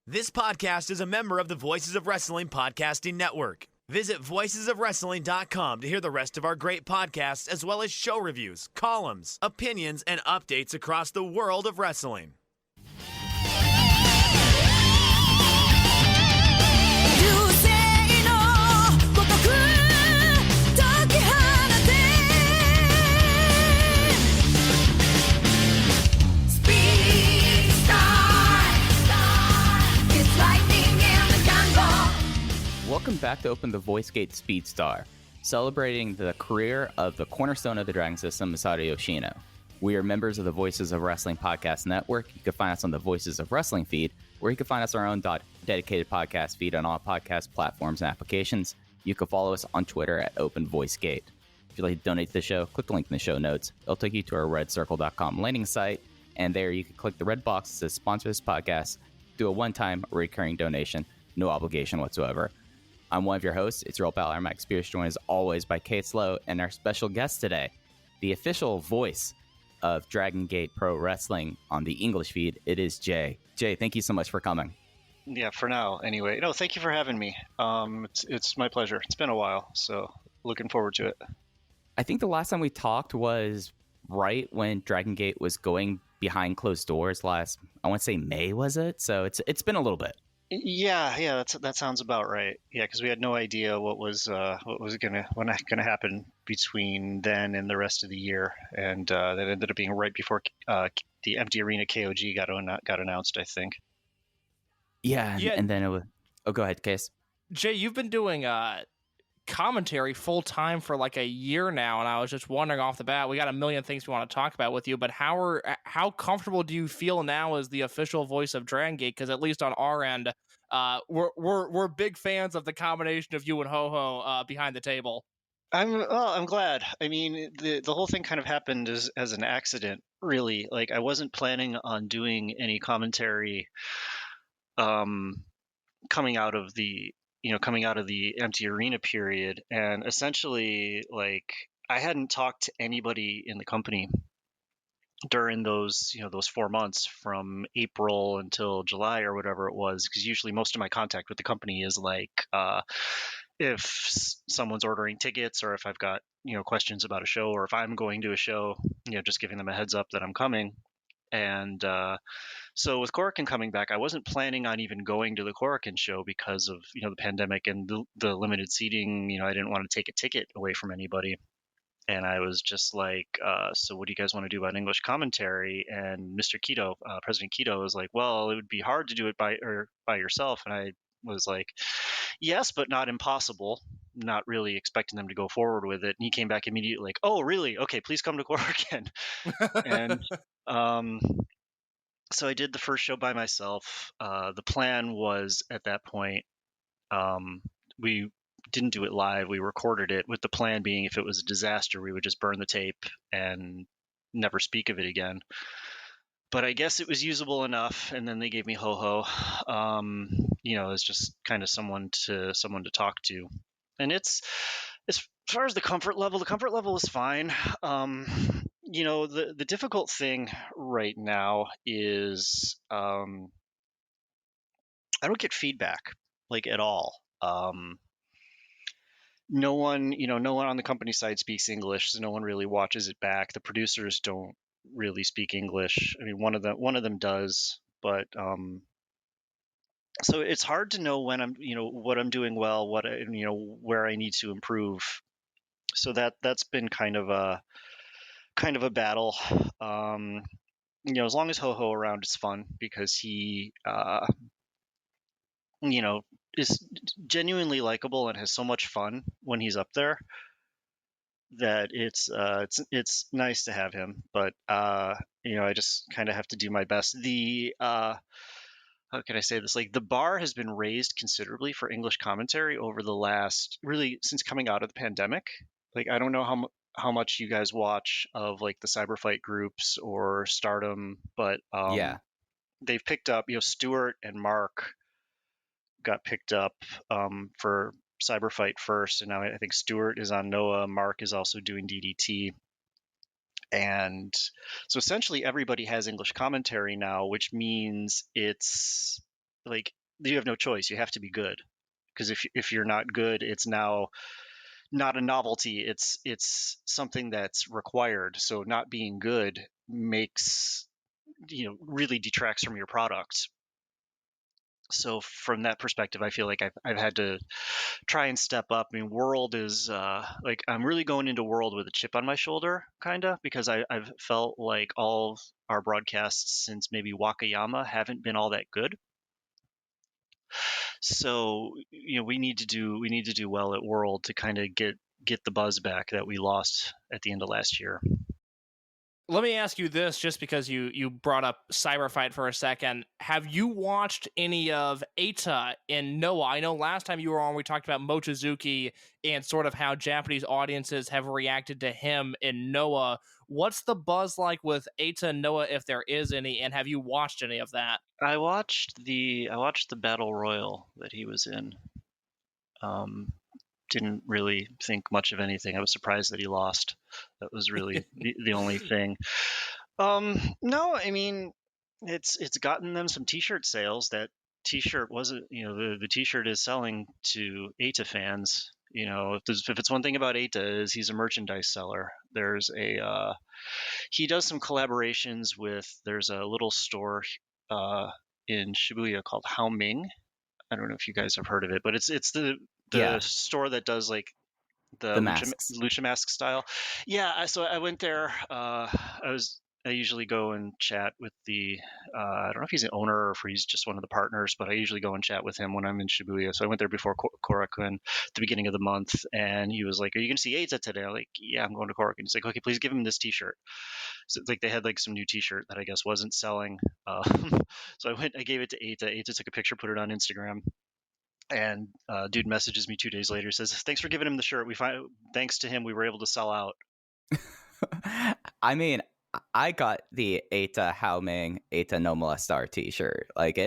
This podcast is a member of the Voices of Wrestling Podcasting Network. Visit voicesofwrestling.com to hear the rest of our great podcasts, as well as show reviews, columns, opinions, and updates across the world of wrestling. Welcome back to Open the VoiceGate Speedstar, celebrating the career of the cornerstone of the Dragon System, Masato Yoshino. We are members of the Voices of Wrestling Podcast Network. You can find us on the Voices of Wrestling feed, or you can find us on our own dedicated podcast feed on all podcast platforms and applications. You can follow us on Twitter at Open VoiceGate. If you'd like to donate to the show, click the link in the show notes. It'll take you to our redcircle.com landing site, and there you can click the red box that says sponsor this podcast, do a one-time recurring donation, no obligation whatsoever. I'm one of your hosts. It's your old pal, Max Spears, joined as always by Kate Slow and our special guest today, the official voice of Dragongate Pro Wrestling on the English feed. It is Jay. Jay, thank you so much for coming. Yeah, for now, anyway. No, thank you for having me. It's my pleasure. It's been a while, so looking forward to it. I think the last time we talked was right when Dragongate was going behind closed doors last, I want to say May, was it? So it's been a little bit. Yeah, that sounds about right. Yeah, because we had no idea what was gonna happen between then and the rest of the year, and that ended up being right before the Empty Arena KOG got announced, I think. Yeah, and then it was. Oh, go ahead, Case. Jay, you've been doing commentary full time for like a year now, and I was just wondering off the bat, we got a million things we want to talk about with you, but how comfortable do you feel now as the official voice of Dragongate? Because at least on our end, we're big fans of the combination of you and Ho-Ho behind the table. I'm glad. I mean, the whole thing kind of happened as an accident, really. Like, I wasn't planning on doing any commentary coming out of the Empty Arena period, and essentially, like, I hadn't talked to anybody in the company during those 4 months from April until July or whatever it was, because usually most of my contact with the company is like if someone's ordering tickets, or if I've got questions about a show, or if I'm going to a show, just giving them a heads up that I'm coming. And so with Korakuen coming back, I wasn't planning on even going to the Korakuen show because of the pandemic and the limited seating. I didn't want to take a ticket away from anybody, and I was just like, so what do you guys want to do about English commentary? And Mr. Keto, President Keto, was like, well, it would be hard to do it by yourself. And I was like, yes, but not impossible. Not really expecting them to go forward with it. And he came back immediately like, oh, really? Okay, please come to Korakuen. And so I did the first show by myself. The plan was, at that point, we didn't do it live. We recorded it, with the plan being, if it was a disaster, we would just burn the tape and never speak of it again. But I guess it was usable enough, and then they gave me Ho-Ho, as just kind of someone to talk to. And it's, as far as the comfort level is fine. The difficult thing right now is I don't get feedback, like, at all. No one on the company side speaks English, so no one really watches it back. The producers don't really speak English. I mean, one of them does, but so it's hard to know when I'm, what I'm doing well, where I need to improve. So that's been kind of a battle. As long as Ho-Ho around, it's fun, because he is genuinely likable and has so much fun when he's up there that it's nice to have him. But I just kind of have to do my best. How can I say this? Like, the bar has been raised considerably for English commentary over the last, really, since coming out of the pandemic. Like, I don't know how much you guys watch of, like, the Cyberfight groups or Stardom, but yeah, they've picked up, Stuart and Mark got picked up for Cyberfight first, and now I think Stuart is on Noah. Mark is also doing DDT. And so essentially everybody has English commentary now, which means it's like you have no choice. You have to be good, because if you're not good, it's now not a novelty. It's something that's required. So not being good makes, really detracts from your product. So from that perspective, I feel like I've had to try and step up. I mean, World is like, I'm really going into World with a chip on my shoulder, kind of, because I've felt like all of our broadcasts since maybe Wakayama haven't been all that good. So we need to do well at World to kind of get the buzz back that we lost at the end of last year. Let me ask you this, just because you brought up Cyberfight for a second. Have you watched any of AITA in Noah? I know last time you were on, we talked about Mochizuki and sort of how Japanese audiences have reacted to him in Noah. What's the buzz like with AITA and Noah, if there is any, and have you watched any of that? I watched the Battle Royal that he was in. Didn't really think much of anything. I was surprised that he lost. That was really the only thing. No, I mean, it's gotten them some T-shirt sales. That T-shirt wasn't, the T-shirt is selling to AITA fans. If it's one thing about AITA, is he's a merchandise seller. There's he does some collaborations with. There's a little store in Shibuya called Hao Ming. I don't know if you guys have heard of it, but it's the store that does like the lucha mask style. Yeah, so I went there. I usually go and chat with the I don't know if he's an owner or if he's just one of the partners, but I usually go and chat with him when I'm in Shibuya. So I went there before Korakuen at the beginning of the month, and he was like, "Are you going to see AITA today?" I'm like, "Yeah, I'm going to Korakuen." He's like, "Okay, please give him this T-shirt." So like they had like some new T-shirt that I guess wasn't selling. So I gave it to AITA. AITA took a picture, put it on Instagram. And dude messages me 2 days later, says, "Thanks for giving him the shirt. Thanks to him, we were able to sell out." I mean, I got the AITA Hao Ming AITA No Molestar T-shirt. Like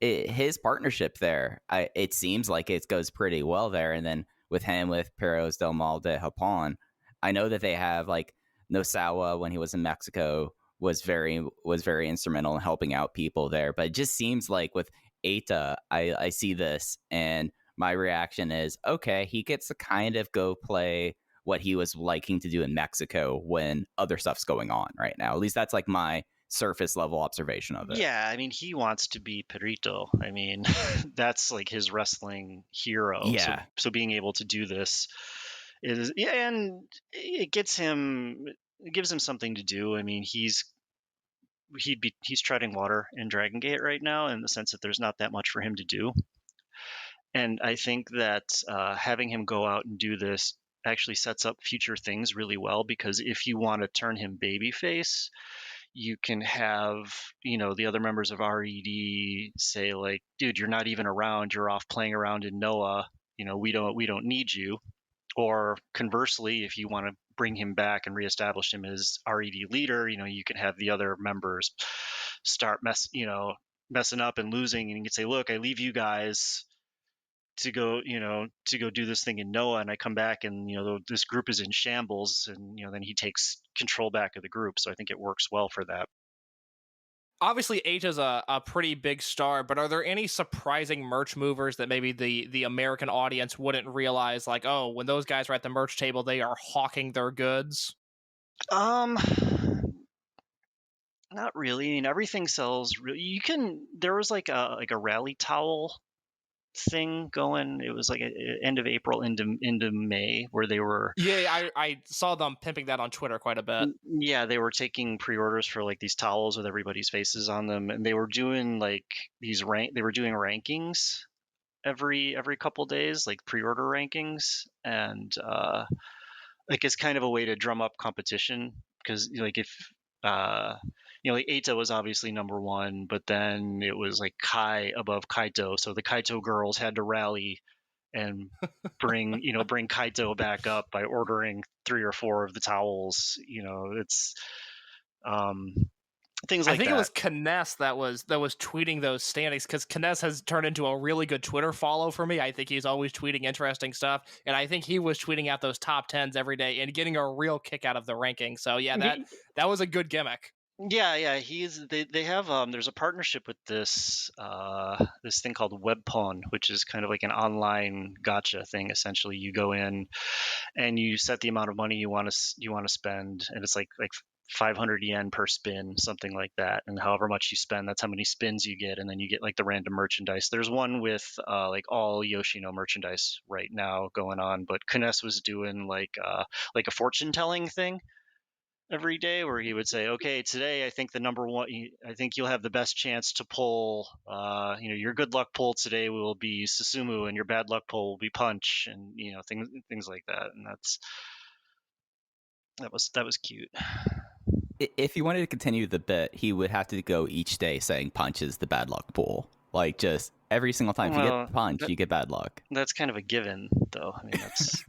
his partnership there. It seems like it goes pretty well there. And then with him with Perros del Mal de Japón, I know that they have like Nosawa when he was in Mexico was very instrumental in helping out people there. But it just seems like with AITA, I see this and my reaction is, okay, he gets to kind of go play what he was liking to do in Mexico when other stuff's going on right now. At least that's like my surface level observation of it. Yeah, I mean, he wants to be Perito. I mean, that's like his wrestling hero. Yeah. So being able to do this is, yeah, and it gives him something to do. I mean, he's treading water in Dragongate right now in the sense that there's not that much for him to do. And I think that having him go out and do this actually sets up future things really well, because if you want to turn him babyface, you can have, the other members of RED say like, "Dude, you're not even around. You're off playing around in Noah. We don't need you." Or conversely, if you want to bring him back and reestablish him as RED leader, you can have the other members start messing up and losing, and you can say, "Look, I leave you guys to go do this thing in Noah, and I come back and this group is in shambles," and then he takes control back of the group. So I think it works well for that. Obviously, AITA's a pretty big star, but are there any surprising merch movers that maybe the American audience wouldn't realize, like, oh, when those guys are at the merch table, they are hawking their goods? Not really. I mean, everything sells. There was like a rally towel thing going. It was like end of April into May, where they were. Yeah, I saw them pimping that on Twitter quite a bit. Yeah, they were taking pre-orders for like these towels with everybody's faces on them, and they were doing like they were doing rankings every couple days, like pre-order rankings, and like it's kind of a way to drum up competition, because like if like AITA was obviously number one, but then it was like Kai above Kaito, so the Kaito girls had to rally and bring Kaito back up by ordering 3 or 4 of the towels. It's things like that. I think it was Kness that was tweeting those standings, because Kness has turned into a really good Twitter follow for me. I think he's always tweeting interesting stuff, and I think he was tweeting out those top 10s every day and getting a real kick out of the ranking. So yeah, that was a good gimmick. Yeah, they have there's a partnership with this thing called Webpon, which is kind of like an online gotcha thing. Essentially, you go in and you set the amount of money you want to spend, and it's like 500 yen per spin, something like that. And however much you spend, that's how many spins you get, and then you get like the random merchandise. There's one with like all Yoshino merchandise right now going on, but Kunes was doing like a fortune telling thing every day where he would say, okay, today I think the number one, I think you'll have the best chance to pull, your good luck pull today will be Susumu and your bad luck pull will be Punch, and things like that. And that was cute. If he wanted to continue the bit, he would have to go each day saying punch is the bad luck pool. Like, just every single time. If you Well, get punch, you get bad luck. that's kind of a given, though. I mean, that's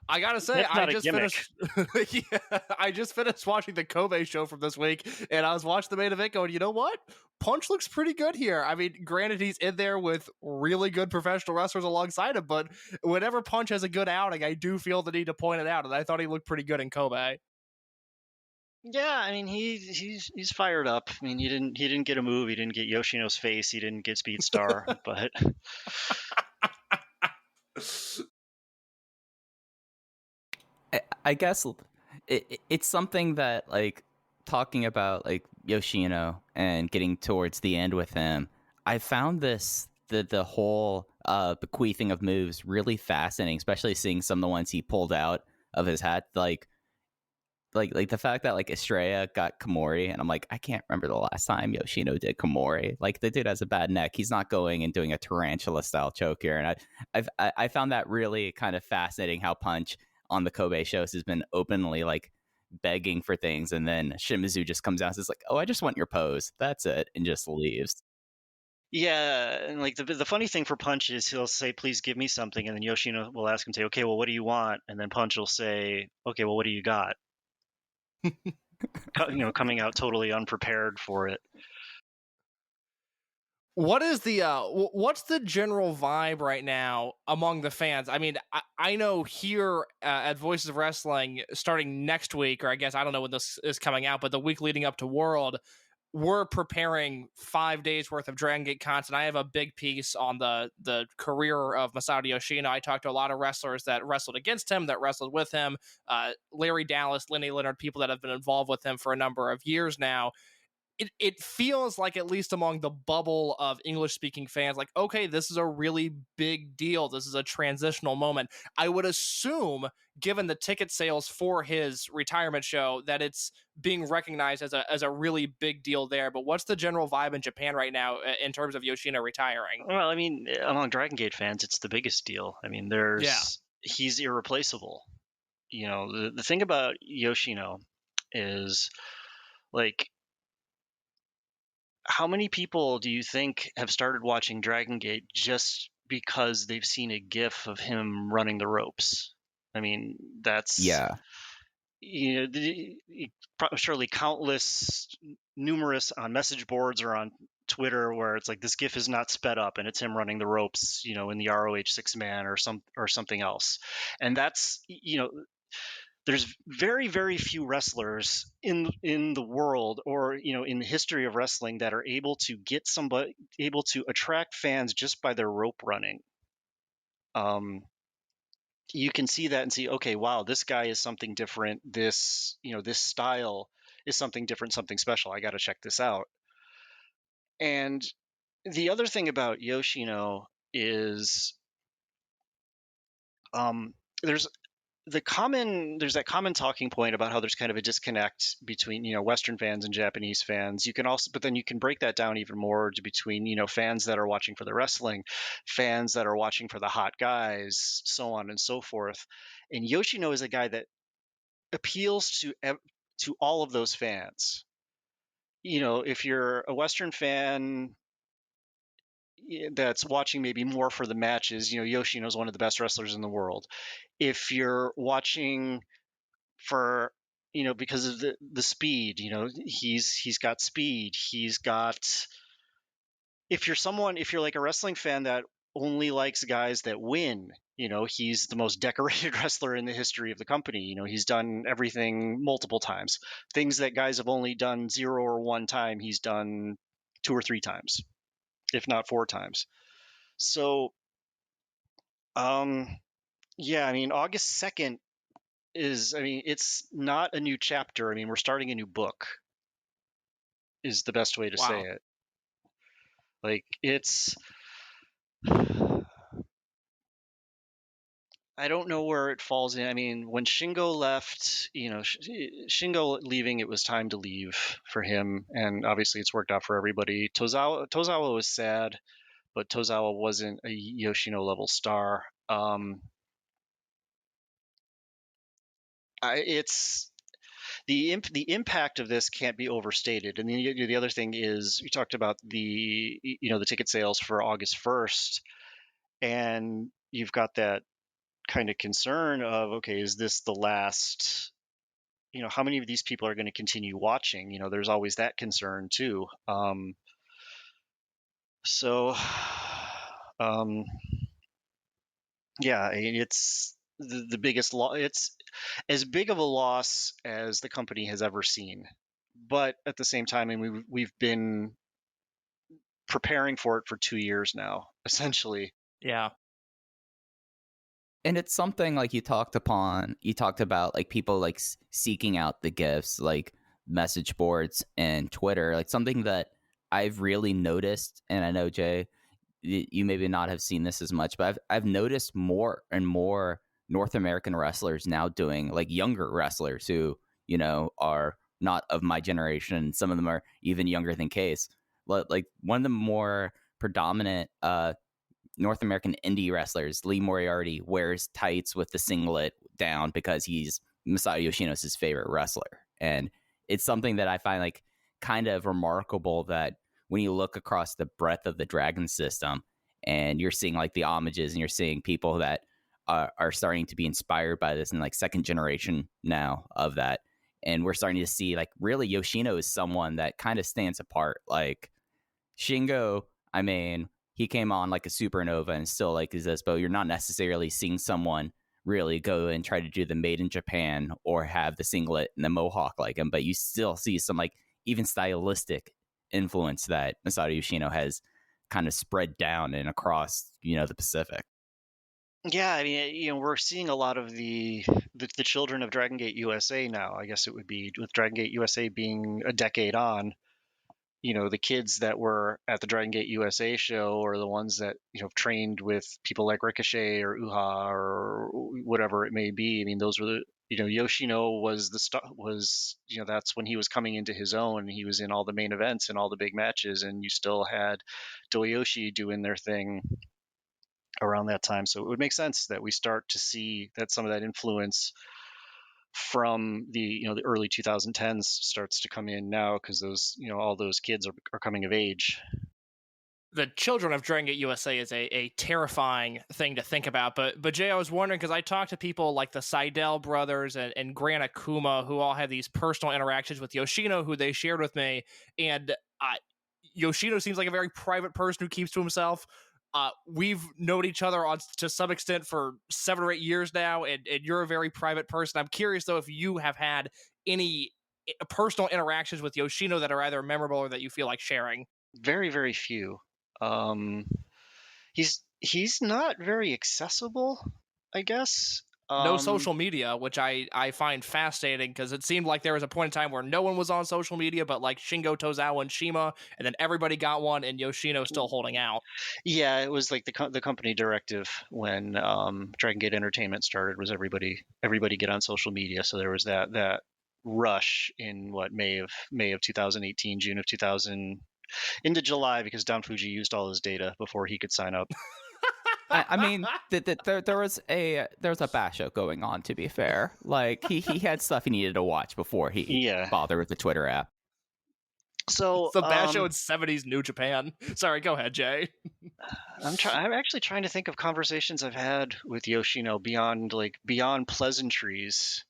I gotta say, That's not I a just gimmick. finished. Yeah, I just finished watching the Kobe show from this week, and I was watching the main event, going, you know what? Punch looks pretty good here. I mean, granted, he's in there with really good professional wrestlers alongside him, but whenever Punch has a good outing, I do feel the need to point it out, and I thought he looked pretty good in Kobe. Yeah, I mean he's fired up. I mean he didn't get a move, he didn't get Yoshino's face, he didn't get Speed Star, but I guess it's something that, like, talking about like Yoshino and getting towards the end with him, I found the whole bequeathing of moves really fascinating, especially seeing some of the ones he pulled out of his hat, like the fact that like Estrella got Komori, and I'm like, I can't remember the last time Yoshino did Komori. Like, the dude has a bad neck. He's not going and doing a tarantula style choke here. And I found that really kind of fascinating, how Punch on the Kobe shows has been openly like begging for things, and then Shimizu just comes out and says like, oh, I just want your pose. That's it, and just leaves. yeah, and like the funny thing for Punch is he'll say, "Please give me something," and then Yoshino will ask him, "Say, okay, well, what do you want?" And then Punch will say, "Okay, well, what do you got?" Coming out totally unprepared for it. What is the what's the general vibe right now among the fans? I mean, I know here at Voices of Wrestling, starting next week, or I guess I don't know when this is coming out, but the week leading up to World, we're preparing 5 days worth of Dragongate content. I have a big piece on the career of Masato Yoshino. I talked to a lot of wrestlers that wrestled against him, that wrestled with him, Larry Dallas, Lenny Leonard, people that have been involved with him for a number of years now. It feels like, at least among the bubble of English speaking fans, like, okay, this is a really big deal. This is a transitional moment. I would assume, given the ticket sales for his retirement show, that it's being recognized as a really big deal there. But what's the general vibe in Japan right now in terms of Yoshino retiring? Well, I mean, among Dragon Gate fans, it's the biggest deal. I mean, Yeah. he's irreplaceable. The thing about Yoshino is, like, how many people do you think have started watching Dragon Gate just because they've seen a GIF of him running the ropes? I mean, that's Yeah. surely countless, numerous on message boards or on Twitter where it's like, this GIF is not sped up and it's him running the ropes, in the ROH 6-man or something else, and that's there's very very few wrestlers in the world, or in the history of wrestling, that are able to attract fans just by their rope running. You can see that and see, okay, wow, this guy is something different, this style is something different, something special, I got to check this out. And the other thing about Yoshino is, there's there's that common talking point about how there's kind of a disconnect between Western fans and Japanese fans. You can also, but then you can break that down even more to between fans that are watching for the wrestling, fans that are watching for the hot guys, so on and so forth. And Yoshino is a guy that appeals to all of those fans. If you're a Western fan that's watching maybe more for the matches, Yoshino is one of the best wrestlers in the world. If you're watching for because of the speed, he's got speed, he's got, if you're like a wrestling fan that only likes guys that win. He's the most decorated wrestler in the history of the company. He's done everything multiple times. Things that guys have only done 0 or 1 time, he's done 2 or 3 times, if not 4 times. So, yeah, I mean, August 2nd it's not a new chapter. I mean, we're starting a new book, is the best way to say it. Like, it's, I don't know where it falls in. I mean, when Shingo left, Shingo leaving, it was time to leave for him, and obviously it's worked out for everybody. Tozawa was sad, but Tozawa wasn't a Yoshino level star. It's the impact of this can't be overstated. And the other thing is, we talked about the ticket sales for August 1st, and you've got that kind of concern of, okay, is this the last? How many of these people are going to continue watching? There's always that concern too. Yeah, it's the biggest loss. It's as big of a loss as the company has ever seen. But at the same time, I mean, we've been preparing for it for 2 years now, essentially. Yeah. And it's something like you talked about like people like seeking out the gifts, like message boards and Twitter, like something that I've really noticed. And I know, Jay, you maybe not have seen this as much, but I've noticed more and more North American wrestlers now doing, like, younger wrestlers who, are not of my generation. Some of them are even younger than Case. Like, one of the more predominant North American indie wrestlers, Lee Moriarty, wears tights with the singlet down because he's Masato Yoshino's favorite wrestler. And it's something that I find like kind of remarkable, that when you look across the breadth of the Dragon system and you're seeing like the homages and you're seeing people that are starting to be inspired by this, and like second generation now of that. And we're starting to see like really Yoshino is someone that kind of stands apart. Like Shingo, I mean, he came on like a supernova and still like is this, but you're not necessarily seeing someone really go and try to do the made in Japan or have the singlet and the mohawk like him. But you still see some like even stylistic influence that Masato Yoshino has kind of spread down and across, the Pacific. Yeah, I mean, we're seeing a lot of the children of Dragongate USA now. I guess it would be, with Dragongate USA being a decade on, the kids that were at the Dragongate USA show are the ones that, trained with people like Ricochet or Uha or whatever it may be. I mean, those were the, Yoshino was that's when he was coming into his own, and he was in all the main events and all the big matches, and you still had Doyoshi doing their thing around that time. So it would make sense that we start to see that some of that influence from the the early 2010s starts to come in now, because those all those kids are coming of age. The children of Dragongate USA is a terrifying thing to think about. But Jay, I was wondering, because I talked to people like the Seidel brothers and Gran Akuma, who all had these personal interactions with Yoshino, who they shared with me. And Yoshino seems like a very private person who keeps to himself. We've known each other to some extent for 7 or 8 years now, and you're a very private person. I'm curious, though, if you have had any personal interactions with Yoshino that are either memorable or that you feel like sharing. Very, very few. He's not very accessible, I guess. No social media, which I find fascinating, because it seemed like there was a point in time where no one was on social media but like Shingo, Tozawa, and Shima, and then everybody got one, and Yoshino's still holding out. Yeah, it was like the company directive when Dragongate Entertainment started was everybody get on social media. So there was that rush in May of 2018, June of 2000 into July, because Don Fuji used all his data before he could sign up. I mean, there was a basho going on, to be fair. Like he had stuff he needed to watch before he bothered with the Twitter app. So the basho in 70s New Japan. Sorry, go ahead, Jay. I'm actually trying to think of conversations I've had with Yoshino beyond pleasantries.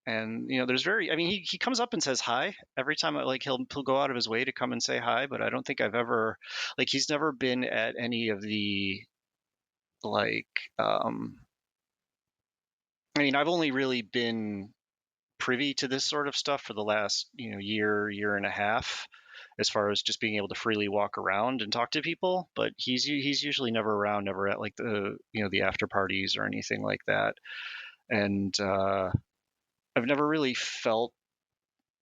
And he comes up and says hi every time. He'll go out of his way to come and say hi, but I don't think I've ever, he's never been at any of the I've only really been privy to this sort of stuff for the last year and a half, as far as just being able to freely walk around and talk to people. But he's usually never around, never at the after parties or anything like that. And I've never really felt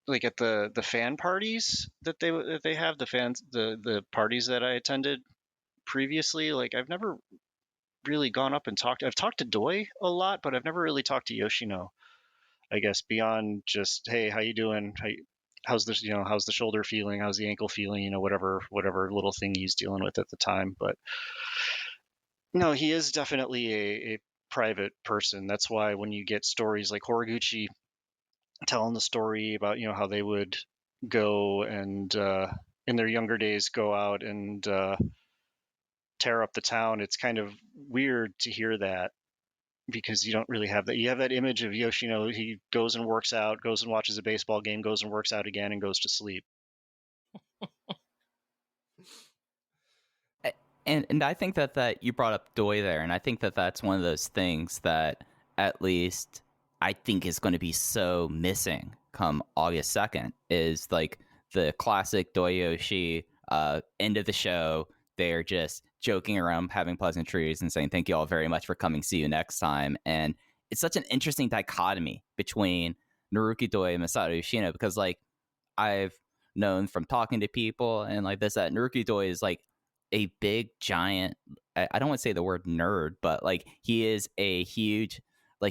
at the fan parties that they have, the parties that I attended previously. I've never really gone up and I've talked to Doi a lot, but I've never really talked to Yoshino, I guess, beyond just, hey, how you doing? How's this, how's the shoulder feeling? How's the ankle feeling? Whatever little thing he's dealing with at the time. But no, he is definitely a private person. That's why when you get stories like Horiguchi telling the story about, how they would go and, in their younger days, go out and tear up the town, it's kind of weird to hear that, because you don't really have that. You have that image of Yoshino. He goes and works out, goes and watches a baseball game, goes and works out again, and goes to sleep. And I think that you brought up Doi there, and I think that's one of those things that at least I think is going to be so missing come August 2nd, is the classic Doi Yoshi end of the show. They're just joking around, having pleasantries, and saying thank you all very much for coming. See you next time. And it's such an interesting dichotomy between Naruki Doi and Masato Yoshino, because I've known from talking to people and that Naruki Doi is a big giant, I don't want to say the word nerd, but he is a huge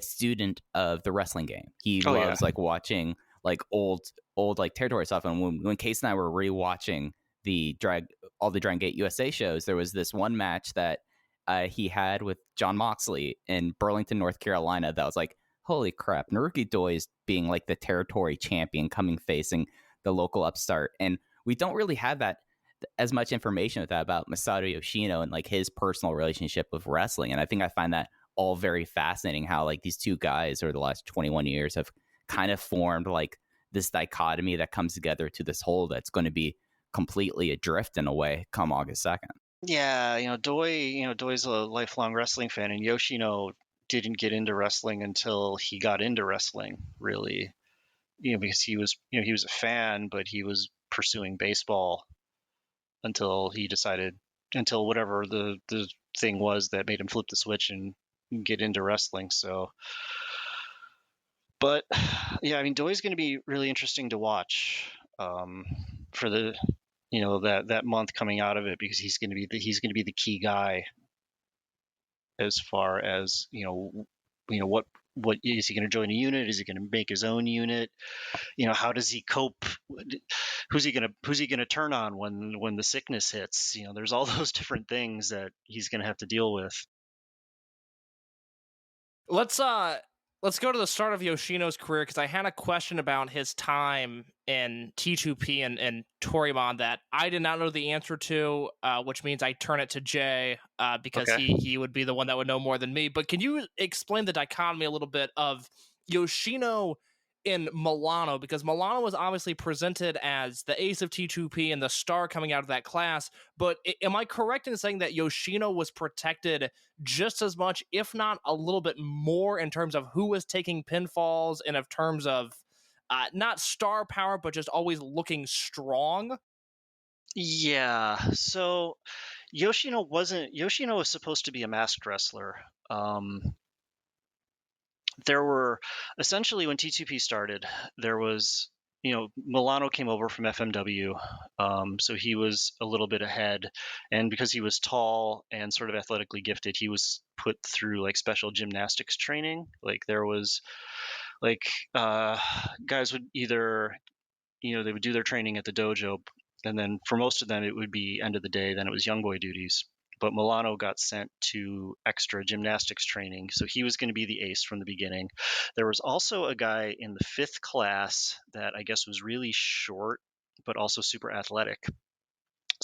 student of the wrestling game. He loves watching old territory stuff. And when Case and I were rewatching all the Dragongate USA shows, there was this one match that he had with John Moxley in Burlington, North Carolina, that was holy crap, Naruki Doi is being the territory champion coming facing the local upstart. And we don't really have that as much information with that about Masato Yoshino and his personal relationship with wrestling. And I think I find that all very fascinating, how these two guys over the last 21 years have kind of formed this dichotomy that comes together to this whole that's going to be completely adrift in a way come August 2nd. Yeah, Doi's a lifelong wrestling fan, and Yoshino didn't get into wrestling until he got into wrestling, really. Because he was a fan, but he was pursuing baseball until whatever the thing was that made him flip the switch and get into wrestling. So, but yeah, Doi's going to be really interesting to watch for the that month coming out of it, because he's going to be the key guy as far as what is he going to join a unit? Is he going to make his own unit? How does he cope? Who's he going to turn on when the sickness hits? There's all those different things that he's going to have to deal with. Let's go to the start of Yoshino's career, because I had a question about his time in T2P and Toryumon that I did not know the answer to, which means I turn it to Jay, because he would be the one that would know more than me. But can you explain the dichotomy a little bit of Yoshino in Milano? Because Milano was obviously presented as the ace of T2P and the star coming out of that class, but am I correct in saying that Yoshino was protected just as much, if not a little bit more, in terms of who was taking pinfalls and in terms of not star power, but just always looking strong? Yeah, so Yoshino was supposed to be a masked wrestler. There were essentially, when T2P started, there was, Milano came over from FMW, so he was a little bit ahead, and because he was tall and sort of athletically gifted, he was put through special gymnastics training. There was guys would either, they would do their training at the dojo, and then for most of them it would be end of the day, then it was young boy duties. But Milano got sent to extra gymnastics training, so he was going to be the ace from the beginning. There was also a guy in the 5th class that I guess was really short, but also super athletic.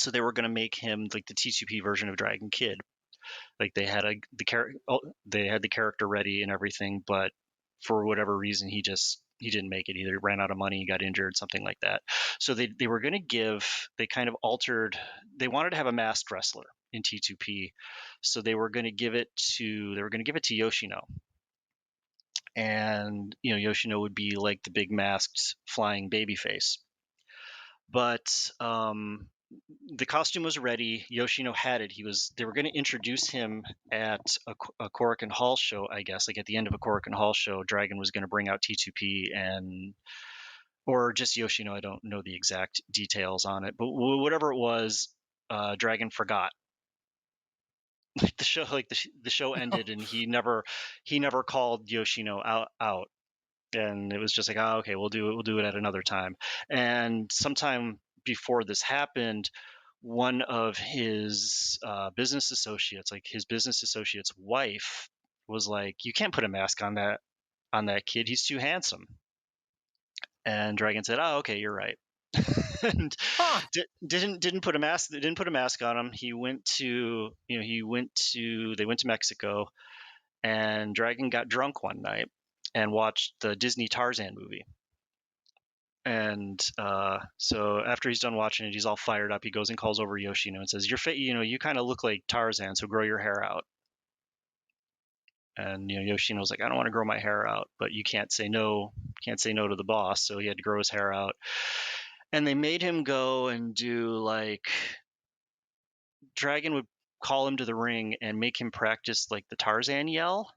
So they were going to make him the T2P version of Dragon Kid. They had the character ready and everything, but for whatever reason he just he didn't make it either. He ran out of money, he got injured, something like that. So they were going to they kind of altered, they wanted to have a masked wrestler in T2P. So they were going to give it to Yoshino. And, Yoshino would be like the big masked flying babyface. But the costume was ready. Yoshino had it. They were going to introduce him at a Korakuen Hall show, I guess. Like at the end of a Korakuen Hall show, Dragon was going to bring out T2P or just Yoshino. I don't know the exact details on it, but whatever it was, Dragon forgot. Like the show ended, and he never called Yoshino out. And it was just like, oh, okay, we'll do it at another time. And sometime before this happened, one of his business associates, like his business associate's wife, was like, you can't put a mask on that kid, he's too handsome. And Dragon said, oh, okay, you're right. And didn't put a mask on him. They went to Mexico, and Dragon got drunk one night and watched the Disney Tarzan movie. And so after he's done watching it, he's all fired up. He goes and calls over Yoshino and says, you kind of look like Tarzan, so grow your hair out. And Yoshino's like, I don't want to grow my hair out, but you can't say no to the boss. So he had to grow his hair out. And they made him go and do, like, Dragon would call him to the ring and make him practice like the Tarzan yell.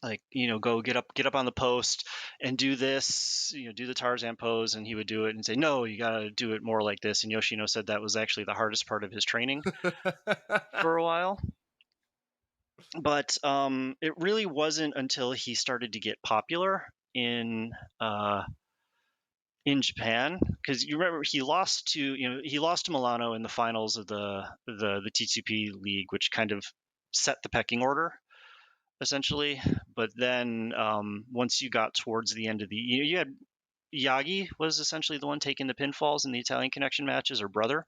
Like, go get up on the post and do this, do the Tarzan pose. And he would do it and say, no, you got to do it more like this. And Yoshino said that was actually the hardest part of his training for a while. But it really wasn't until he started to get popular in Japan, because you remember he lost to Milano in the finals of the T2P league, which kind of set the pecking order essentially. But then once you got towards the end of you had Yagi was essentially the one taking the pinfalls in the Italian Connection matches, her brother.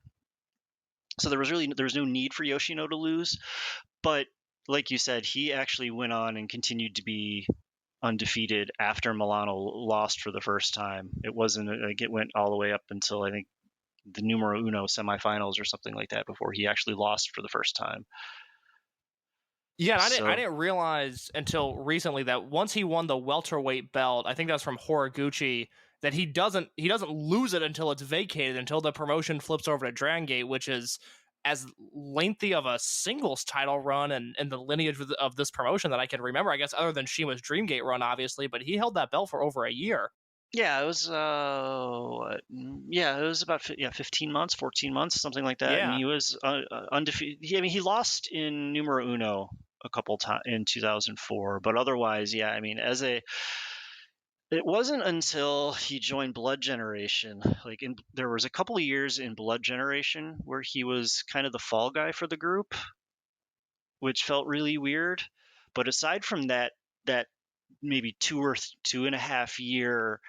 So there was no need for Yoshino to lose. But like you said, he actually went on and continued to be undefeated after Milano lost for the first time. It wasn't like it went all the way up until I think the numero uno semifinals or something like that before he actually lost for the first time. Yeah, I didn't realize until recently that once he won the welterweight belt, I think that's from Horiguchi, that he doesn't lose it until it's vacated, until the promotion flips over to Dragongate, which is as lengthy of a singles title run and the lineage of this promotion that I can remember, I guess, other than Shima's Dreamgate run, obviously, but he held that belt for over a year. Yeah, it was it was about 15 months, 14 months, something like that. Yeah. And he was undefeated. He lost in numero uno a couple times in 2004, but otherwise, yeah, it wasn't until he joined Blood Generation, there was a couple of years in Blood Generation where he was kind of the fall guy for the group, which felt really weird. But aside from that maybe 2.5 year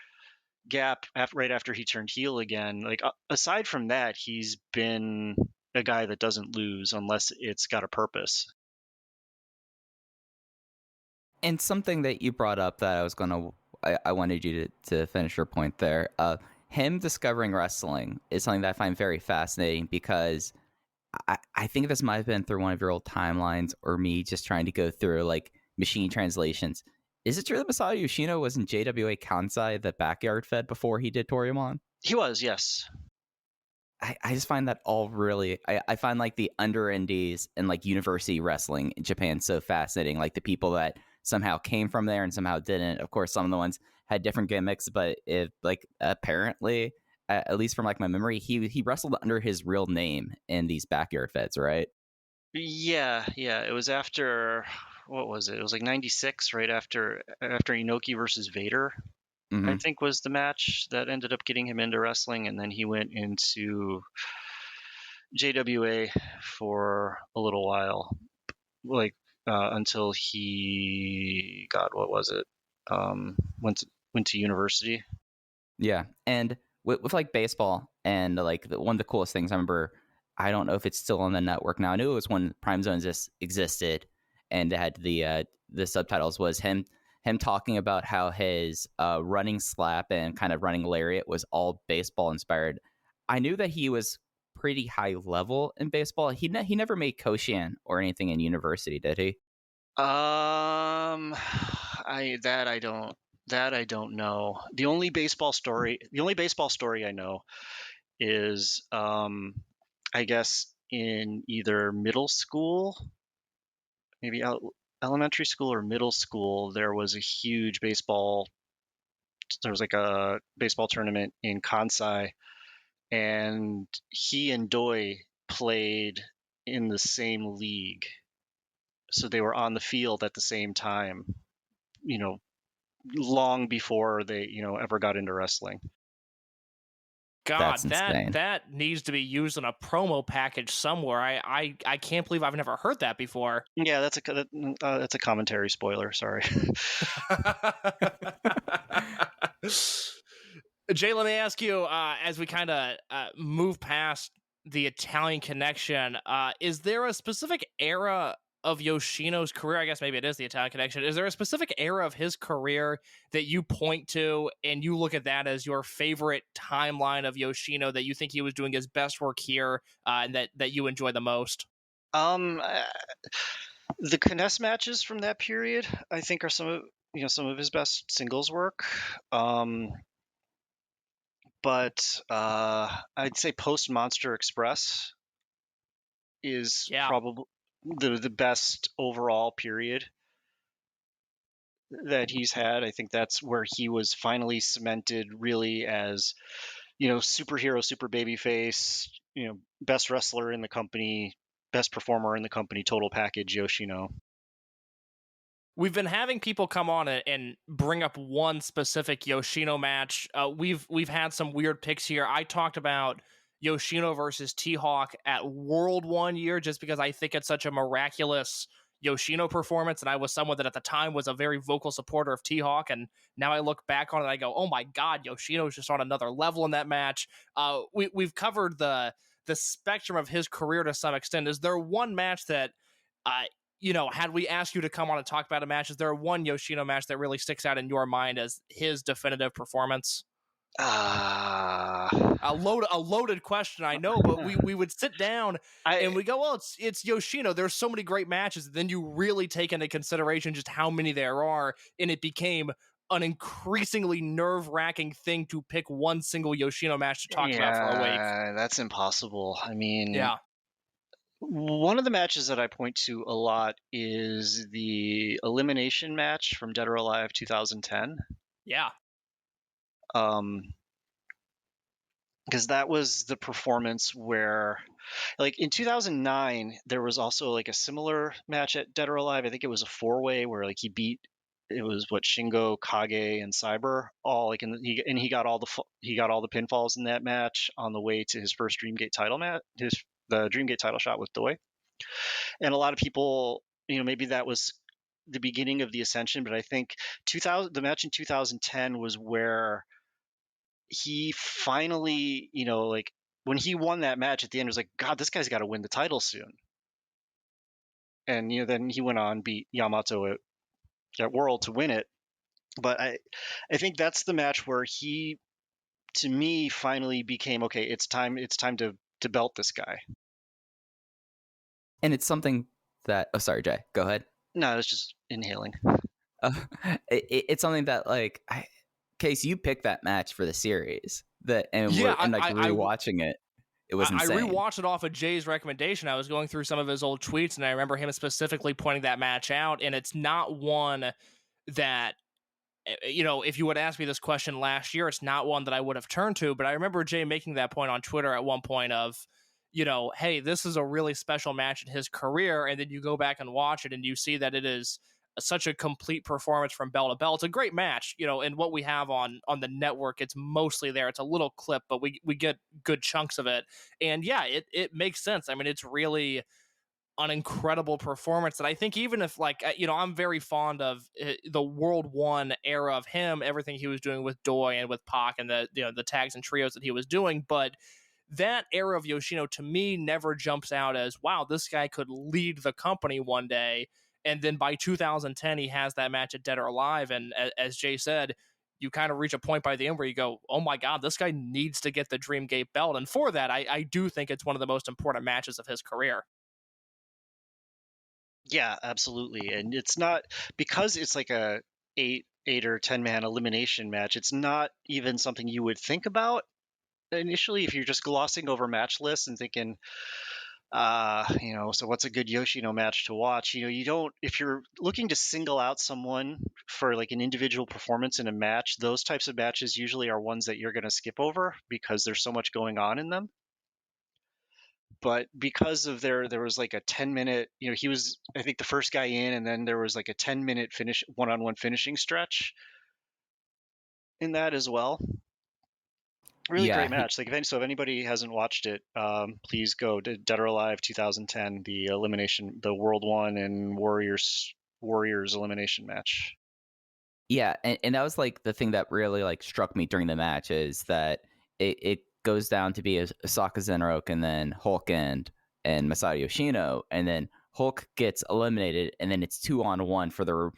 gap right after he turned heel again, aside from that, he's been a guy that doesn't lose unless it's got a purpose. And something that you brought up that I wanted you to finish your point there. Him discovering wrestling is something that I find very fascinating, because I think this might have been through one of your old timelines or me just trying to go through machine translations. Is it true that Masato Yoshino was in JWA Kansai, the backyard fed, before he did Toryumon? He was, yes. I just find that all really, I find the under indies and university wrestling in Japan so fascinating. The people that somehow came from there and somehow didn't. Of course, some of the ones had different gimmicks, but apparently, at least from my memory, he wrestled under his real name in these backyard feds, right? Yeah. It was after, what was it? It was 96, right after Inoki versus Vader. Mm-hmm. I think was the match that ended up getting him into wrestling, and then he went into JWA for a little while, until he, God, what was it? Went to university. Yeah, and with baseball and one of the coolest things I remember, I don't know if it's still on the network now. I knew it was when Prime Zone existed, and it had the subtitles, was him him talking about how his running slap and kind of running lariat was all baseball inspired. I knew that he was pretty high level in baseball. He never made Koshan or anything in university, did he? I don't know. The only baseball story I know is I guess in either middle school, maybe elementary school or middle school, there was like a baseball tournament in Kansai, and he and Doi played in the same league. So they were on the field at the same time, you know, long before they, ever got into wrestling. God, That's insane. that needs to be used in a promo package somewhere. I can't believe I've never heard that before. Yeah, that's a commentary spoiler. Sorry. Jay, let me ask you, as we kind of move past the Italian connection, is there a specific era of Yoshino's career? I guess maybe it is the Italian connection. Is there a specific era of his career that you point to and you look at that as your favorite timeline of Yoshino, that you think he was doing his best work here, and that you enjoy the most? The Kness matches from that period, I think, are some of his best singles work. But I'd say post Monster Express is probably the best overall period that he's had. I think that's where he was finally cemented really as, superhero, super babyface, best wrestler in the company, best performer in the company, total package Yoshino. We've been having people come on and bring up one specific Yoshino match. We've had some weird picks here. I talked about Yoshino versus T-Hawk at World one year just because I think it's such a miraculous Yoshino performance, and I was someone that at the time was a very vocal supporter of T-Hawk, and now I look back on it and I go, oh my God, Yoshino's just on another level in that match. We've covered the spectrum of his career to some extent. Is there one match that had we asked you to come on and talk about a match, is there one Yoshino match that really sticks out in your mind as his definitive performance? A loaded question, I know, but we would sit down and we go, well, it's Yoshino. There's so many great matches. Then you really take into consideration just how many there are, and it became an increasingly nerve-wracking thing to pick one single Yoshino match to talk about for a week. Yeah, that's impossible. I mean, yeah. One of the matches that I point to a lot is the elimination match from Dead or Alive 2010. Yeah. Because that was the performance where, like, in 2009, there was also like a similar match at Dead or Alive. I think it was a 4-way where like it was Shingo, Kage, and Cyber all like, he got all the pinfalls in that match on the way to his first Dreamgate title match, the Dreamgate title shot with Doi. And a lot of people, maybe that was the beginning of the ascension, but I think the match in 2010 was where he finally, like when he won that match at the end, it was like, God, this guy's got to win the title soon. And then he went on, beat Yamato at World to win it. But I think that's the match where he, to me, finally became, okay, it's time to belt this guy. And it's something that, oh, sorry, Jay, go ahead. No, I was just inhaling. It's something that, like, Case, you picked that match for the series, rewatching it. It was insane. I rewatched it off of Jay's recommendation. I was going through some of his old tweets, and I remember him specifically pointing that match out. And it's not one that, if you would ask me this question last year, it's not one that I would have turned to. But I remember Jay making that point on Twitter at one point of, hey, this is a really special match in his career. And then you go back and watch it and you see that it is such a complete performance from bell to bell. It's a great match, and what we have on the network, it's mostly there. It's a little clip, but we get good chunks of it. And yeah, it makes sense. I mean, it's really an incredible performance that I think even if I'm very fond of the World 1 era of him, everything he was doing with Doi and with Pac and the tags and trios that he was doing, but that era of Yoshino to me never jumps out as, wow, this guy could lead the company one day. And then by 2010, he has that match at Dead or Alive. And as Jay said, you kind of reach a point by the end where you go, oh my God, this guy needs to get the Dreamgate belt. And for that, I do think it's one of the most important matches of his career. Yeah, absolutely. And it's not, because it's like a eight or 10-man elimination match, it's not even something you would think about initially if you're just glossing over match lists and thinking, so what's a good Yoshino match to watch? You don't, if you're looking to single out someone for like an individual performance in a match, those types of matches usually are ones that you're going to skip over because there's so much going on in them. But because of there was like a 10-minute, he was, I think, the first guy in, and then there was like a 10-minute finish, one-on-one finishing stretch in that as well. Really great match. Like, if anybody hasn't watched it, please go to Dead or Alive 2010, the elimination, the World One and Warriors elimination match. Yeah, and that was like the thing that really like struck me during the match is that it goes down to be Osaka Zenroku and then Hulk and Masato Yoshino, and then Hulk gets eliminated, and then it's 2-on-1 for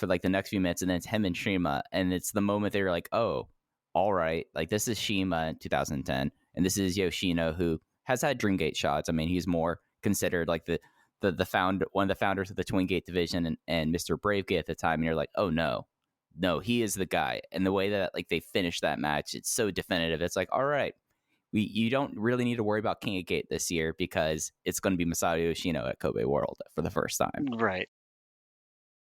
like the next few minutes, and then it's him and Shima, and it's the moment they're like, oh, all right, like this is Shima in 2010, and this is Yoshino, who has had Dreamgate shots. I mean, he's more considered like the one of the founders of the Twin Gate division and Mr. Bravegate at the time, and you're like, oh no, he is the guy. And the way that like they finished that match, it's so definitive. It's like, all right, you don't really need to worry about King of Gate this year because it's going to be Masato Yoshino at Kobe World for the first time. Right.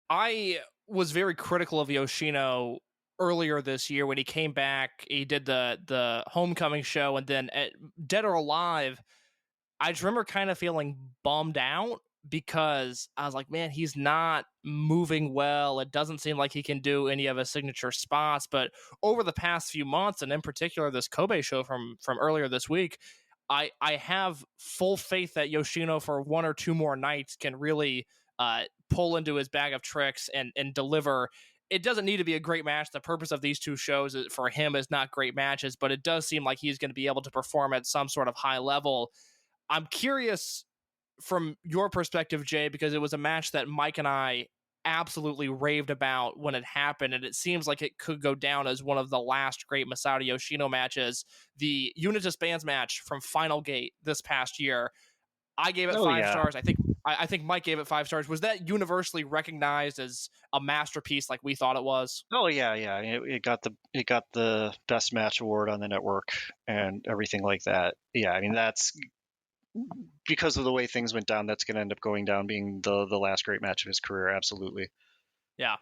I was very critical of Yoshino earlier this year when he came back. He did the homecoming show, and then at Dead or Alive, I just remember kind of feeling bummed out because I was like, man, he's not moving well. It doesn't seem like he can do any of his signature spots. But over the past few months, and in particular this Kobe show from earlier this week, I have full faith that Yoshino for one or two more nights can really pull into his bag of tricks and deliver. It doesn't need to be a great match. The purpose of these two shows for him is not great matches, but it does seem like he's going to be able to perform at some sort of high level. I'm curious from your perspective, Jay, because it was a match that Mike and I absolutely raved about when it happened, and it seems like it could go down as one of the last great Masato Yoshino matches. The Unitas Bands match from Final Gate this past year, I gave it 5 stars. I think Mike gave it 5 stars. Was that universally recognized as a masterpiece like we thought it was? Oh yeah. It got the best match award on the network and everything like that. Yeah, I mean, that's because of the way things went down, that's going to end up going down being the last great match of his career. Absolutely. Yeah.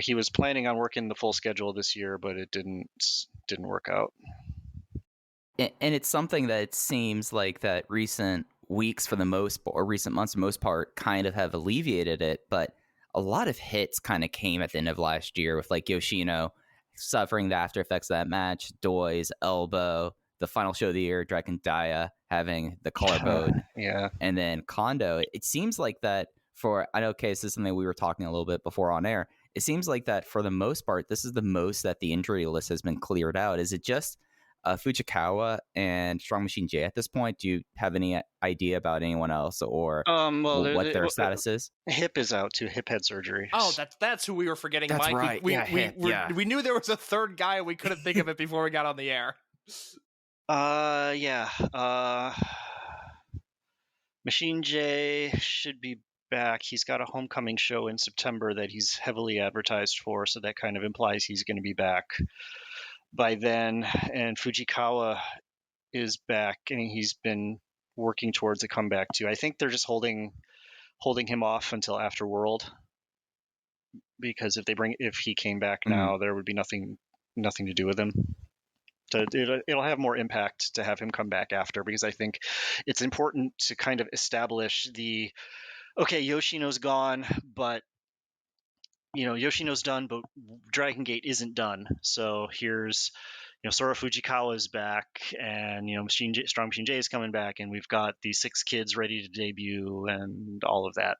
He was planning on working the full schedule this year, but it didn't work out. And it's something that it seems like that recent weeks or recent months for the most part kind of have alleviated it, but a lot of hits kind of came at the end of last year with like Yoshino suffering the after effects of that match, Doi's elbow, the final show of the year, Dragongate having the collarbone, yeah, and then Kondo. It seems like that I know, okay, this is something we were talking a little bit before on air. It seems like that for the most part, this is the most that the injury list has been cleared out. Is it just Fujikawa and Strong Machine J at this point? Do you have any idea about anyone else or what their status is? Hip is out to hip head surgery. Oh, that's who we were forgetting, that's Mike. Right. We knew there was a third guy. We couldn't think of it before we got on the air. Machine J should be back. He's got a homecoming show in September that he's heavily advertised for, so that kind of implies he's going to be back by then. And Fujikawa is back, and he's been working towards a comeback too. I think they're just holding him off until after World, because if he came back now, there would be nothing to do with him. It'll have more impact to have him come back after, because I think it's important to kind of establish Yoshino's gone, but Yoshino's done, but Dragongate isn't done. So here's Sora Fujikawa is back, and Strong Machine J is coming back, and we've got the 6 kids ready to debut and all of that.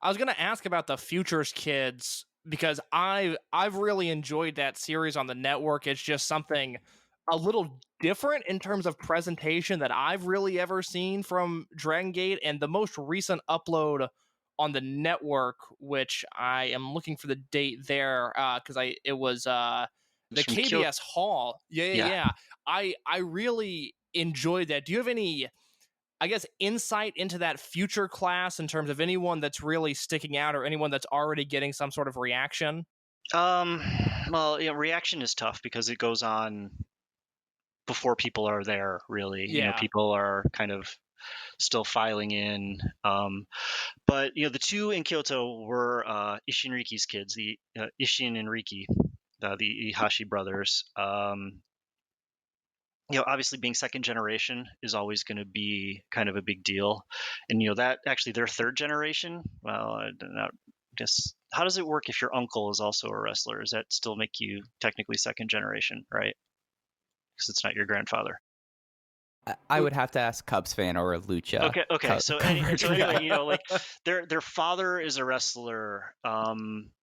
I was going to ask about the Futures kids, because I've really enjoyed that series on the network. It's just something a little different in terms of presentation that I've really ever seen from Dragongate, and the most recent upload on the network, which I am looking for the date there, because it was the from KBS Hall. Yeah. I really enjoyed that. Do you have any, I guess, insight into that future class in terms of anyone that's really sticking out or anyone that's already getting some sort of reaction? Well, reaction is tough because it goes on before people are there, really. Yeah. People are kind of still filing in. But the two in Kyoto were Ishinriki's kids, the Ishin and Riki, the Ihashi brothers. Obviously being second generation is always going to be kind of a big deal, and that actually their third generation. Well, I don't know, just how does it work if your uncle is also a wrestler? Does that still make you technically second generation, right? Because it's not your grandfather. I would have to ask Cubs fan or Lucha. Okay. So anyway, like their father is a wrestler.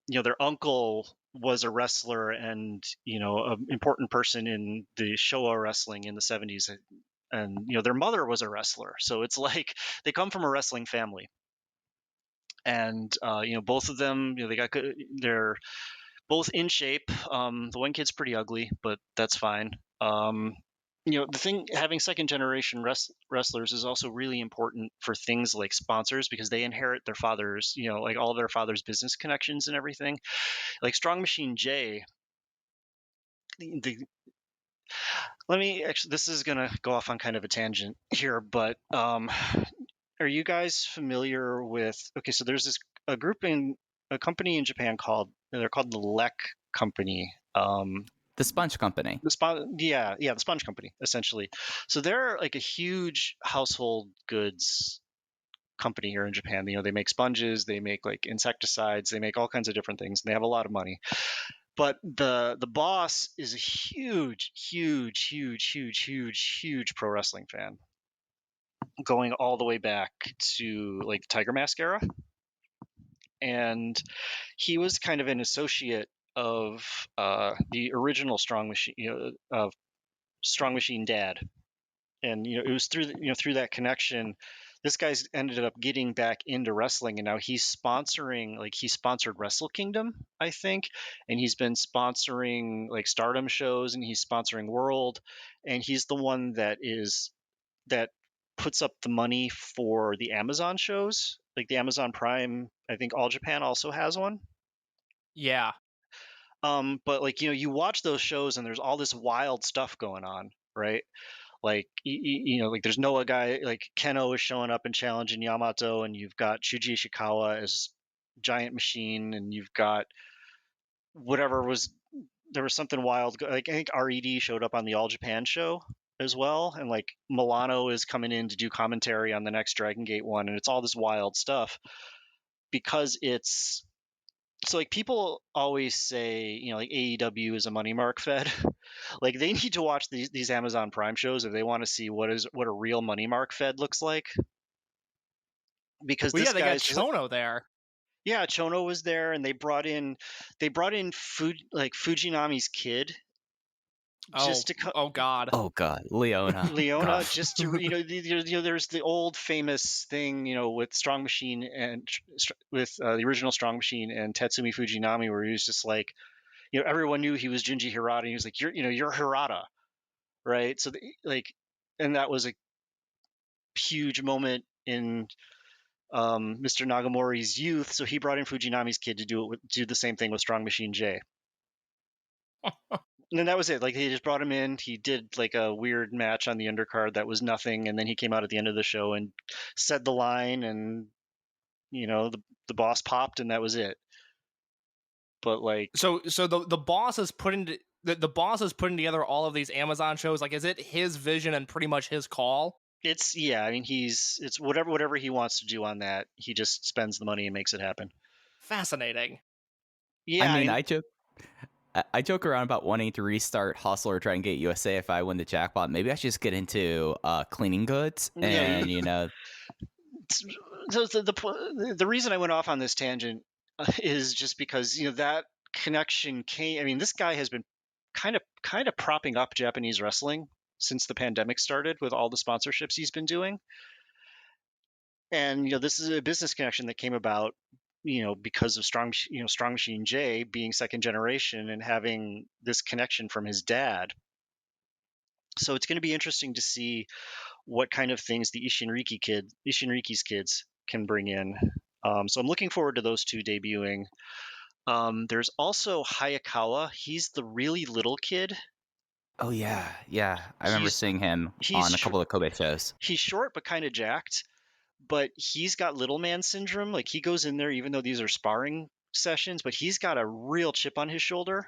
Their uncle was a wrestler and an important person in the Showa wrestling in the 70s, and their mother was a wrestler. So it's like they come from a wrestling family, and both of them, they're both in shape. The one kid's pretty ugly, but that's fine. The thing, having second generation wrestlers is also really important for things like sponsors, because they inherit their father's, like all of their father's business connections and everything. Like Strong Machine J, let me actually, this is going to go off on kind of a tangent here, but are you guys familiar with, okay, so there's a company in Japan they're called the Lek Company. The Sponge Company. The Sponge Company, essentially. So they're like a huge household goods company here in Japan. They make sponges, they make like insecticides, they make all kinds of different things, and they have a lot of money. But the boss is a huge pro wrestling fan, going all the way back to like the Tiger Mask era. And he was kind of an associate of the original Strong Machine, of Strong Machine Dad, and it was through that connection, this guy's ended up getting back into wrestling, and now he sponsored Wrestle Kingdom, I think, and he's been sponsoring like Stardom shows, and he's sponsoring World, and he's the one that puts up the money for the Amazon shows, like the Amazon Prime. I think All Japan also has one. Yeah. But like you watch those shows and there's all this wild stuff going on, right? Like like there's Noah guy, like Keno is showing up and challenging Yamato, and you've got Shuji Ishikawa as Giant Machine, and you've got there was something wild. Like I think RED showed up on the All Japan show as well, and like Milano is coming in to do commentary on the next Dragongate one, and it's all this wild stuff because it's. So like people always say, like AEW is a money mark fed. Like they need to watch these Amazon Prime shows if they want to see what a real money mark fed looks like. Because they got Chono there. Yeah, Chono was there, and they brought in Fujinami's kid. Oh God, Leona. God. Just to there's the old famous thing with Strong Machine and with the original Strong Machine and Tatsumi Fujinami, where he was just like, everyone knew he was Junji Hirata, and he was like, you're Hirata, right? So and that was a huge moment in Mr. Nagamori's youth. So he brought in Fujinami's kid to do the same thing with Strong Machine J. And then that was it. Like he just brought him in. He did like a weird match on the undercard that was nothing, and then he came out at the end of the show and said the line, and the boss popped, and that was it. But like, so the boss is putting the boss is putting together all of these Amazon shows. Like, is it his vision and pretty much his call? It's I mean, it's whatever he wants to do on that. He just spends the money and makes it happen. Fascinating. Yeah, I mean, I joke around about wanting to restart Hustle or Dragongate USA if I win the jackpot. Maybe I should just get into cleaning goods, and So the reason I went off on this tangent is just because that connection came. I mean, this guy has been kind of propping up Japanese wrestling since the pandemic started with all the sponsorships he's been doing. And this is a business connection that came about because of Strong Machine J being second generation and having this connection from his dad. So it's going to be interesting to see what kind of things the Ishinriki's kids can bring in. So I'm looking forward to those two debuting. There's also Hayakawa. He's the really little kid. Oh yeah. I remember seeing him on a couple of Kobe shows. He's short but kind of jacked, but he's got little man syndrome. Like, he goes in there, even though these are sparring sessions, but he's got a real chip on his shoulder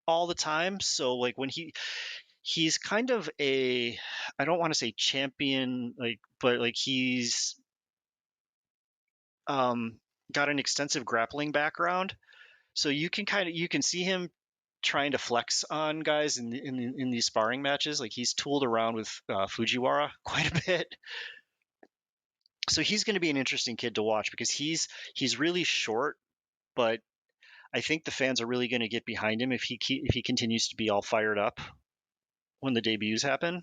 all the time. So like when he's kind of I don't want to say champion, but he's got an extensive grappling background. So you can see him trying to flex on guys in these sparring matches. Like, he's tooled around with Fujiwara quite a bit. So he's going to be an interesting kid to watch because he's really short, but I think the fans are really going to get behind him if he continues to be all fired up when the debuts happen.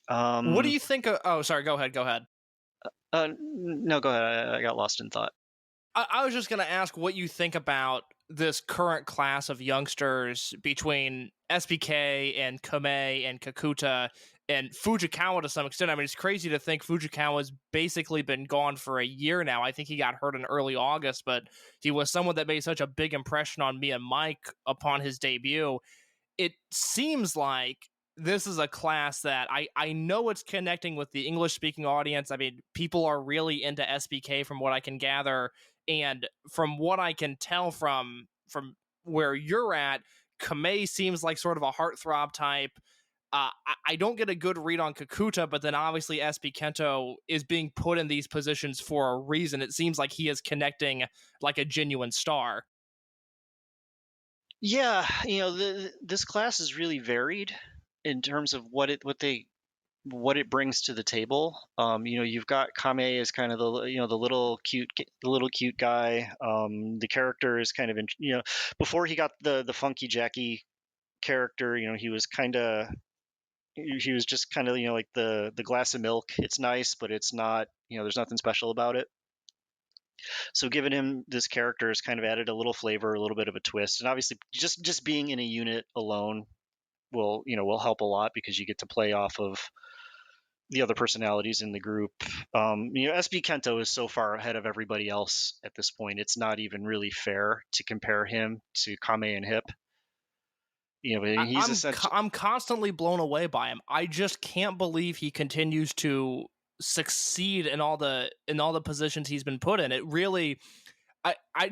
What do you think of, oh, sorry, go ahead. No, go ahead. I got lost in thought. I was just going to ask what you think about this current class of youngsters between SBK and Kamei and Kakuta and Fujikawa to some extent. I mean, it's crazy to think Fujikawa's basically been gone for a year now. I think he got hurt in early August, but he was someone that made such a big impression on me and Mike upon his debut. It seems like this is a class that I know it's connecting with the English-speaking audience. I mean, people are really into SBK from what I can gather. And from what I can tell from where you're at, Kamei seems like sort of a heartthrob type. I don't get a good read on Kakuta, but then obviously SB KENTo is being put in these positions for a reason. It seems like he is connecting like a genuine star. Yeah, this class is really varied in terms of what it brings to the table. You've got Kame as kind of the little cute guy. The character is kind of before he got the funky Jackie character, he was just kind of like the glass of milk. It's nice, but it's not, there's nothing special about it. So giving him this character has kind of added a little flavor, a little bit of a twist, and obviously just being in a unit alone will help a lot because you get to play off of the other personalities in the group. SB KENTo is so far ahead of everybody else at this point. It's not even really fair to compare him to Kame and Hip. I'm constantly blown away by him. I just can't believe he continues to succeed in all the positions he's been put in. It really,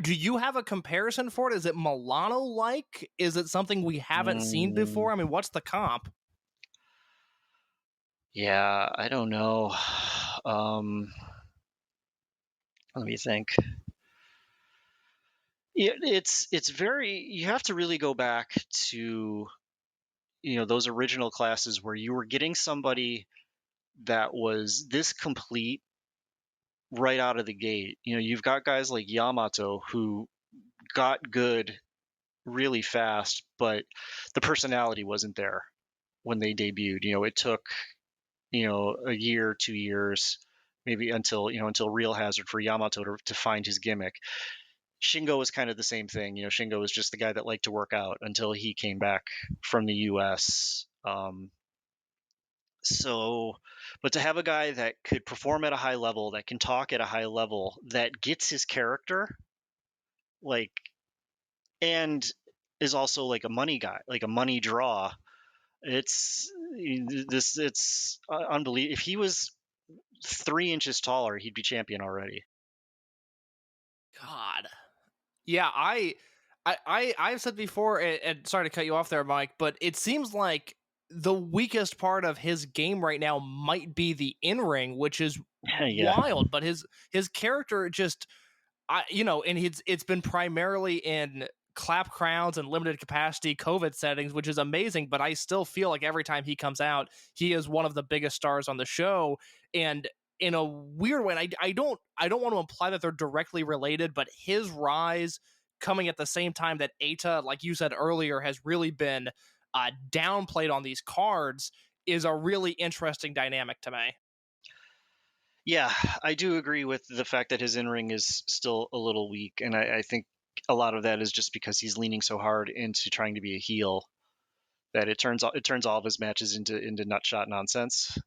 do you have a comparison for it? Is it Milano like? Is it something we haven't seen before? I mean, what's the comp? Yeah, I don't know. Let me think. It's very, you have to really go back to those original classes where you were getting somebody that was this complete right out of the gate. You've got guys like Yamato who got good really fast, but the personality wasn't there when they debuted. It took a year, 2 years, maybe until Real Hazard for Yamato to find his gimmick. Shingo was kind of the same thing. Shingo was just the guy that liked to work out until he came back from the US. But to have a guy that could perform at a high level, that can talk at a high level, that gets his character, and is also like a money guy, like a money draw. It's unbelievable. If he was 3 inches taller, he'd be champion already. God. Yeah, I've said before, and sorry to cut you off there, Mike, but it seems like the weakest part of his game right now might be the in-ring, which is wild, but his character just, and it's been primarily in clap crowds and limited capacity COVID settings, which is amazing, but I still feel like every time he comes out, he is one of the biggest stars on the show. And in a weird way, and I don't want to imply that they're directly related, but his rise coming at the same time that AITA, like you said earlier, has really been downplayed on these cards is a really interesting dynamic to me. Yeah, I do agree with the fact that his in-ring is still a little weak, and I think a lot of that is just because he's leaning so hard into trying to be a heel that it turns all of his matches into nutshot nonsense.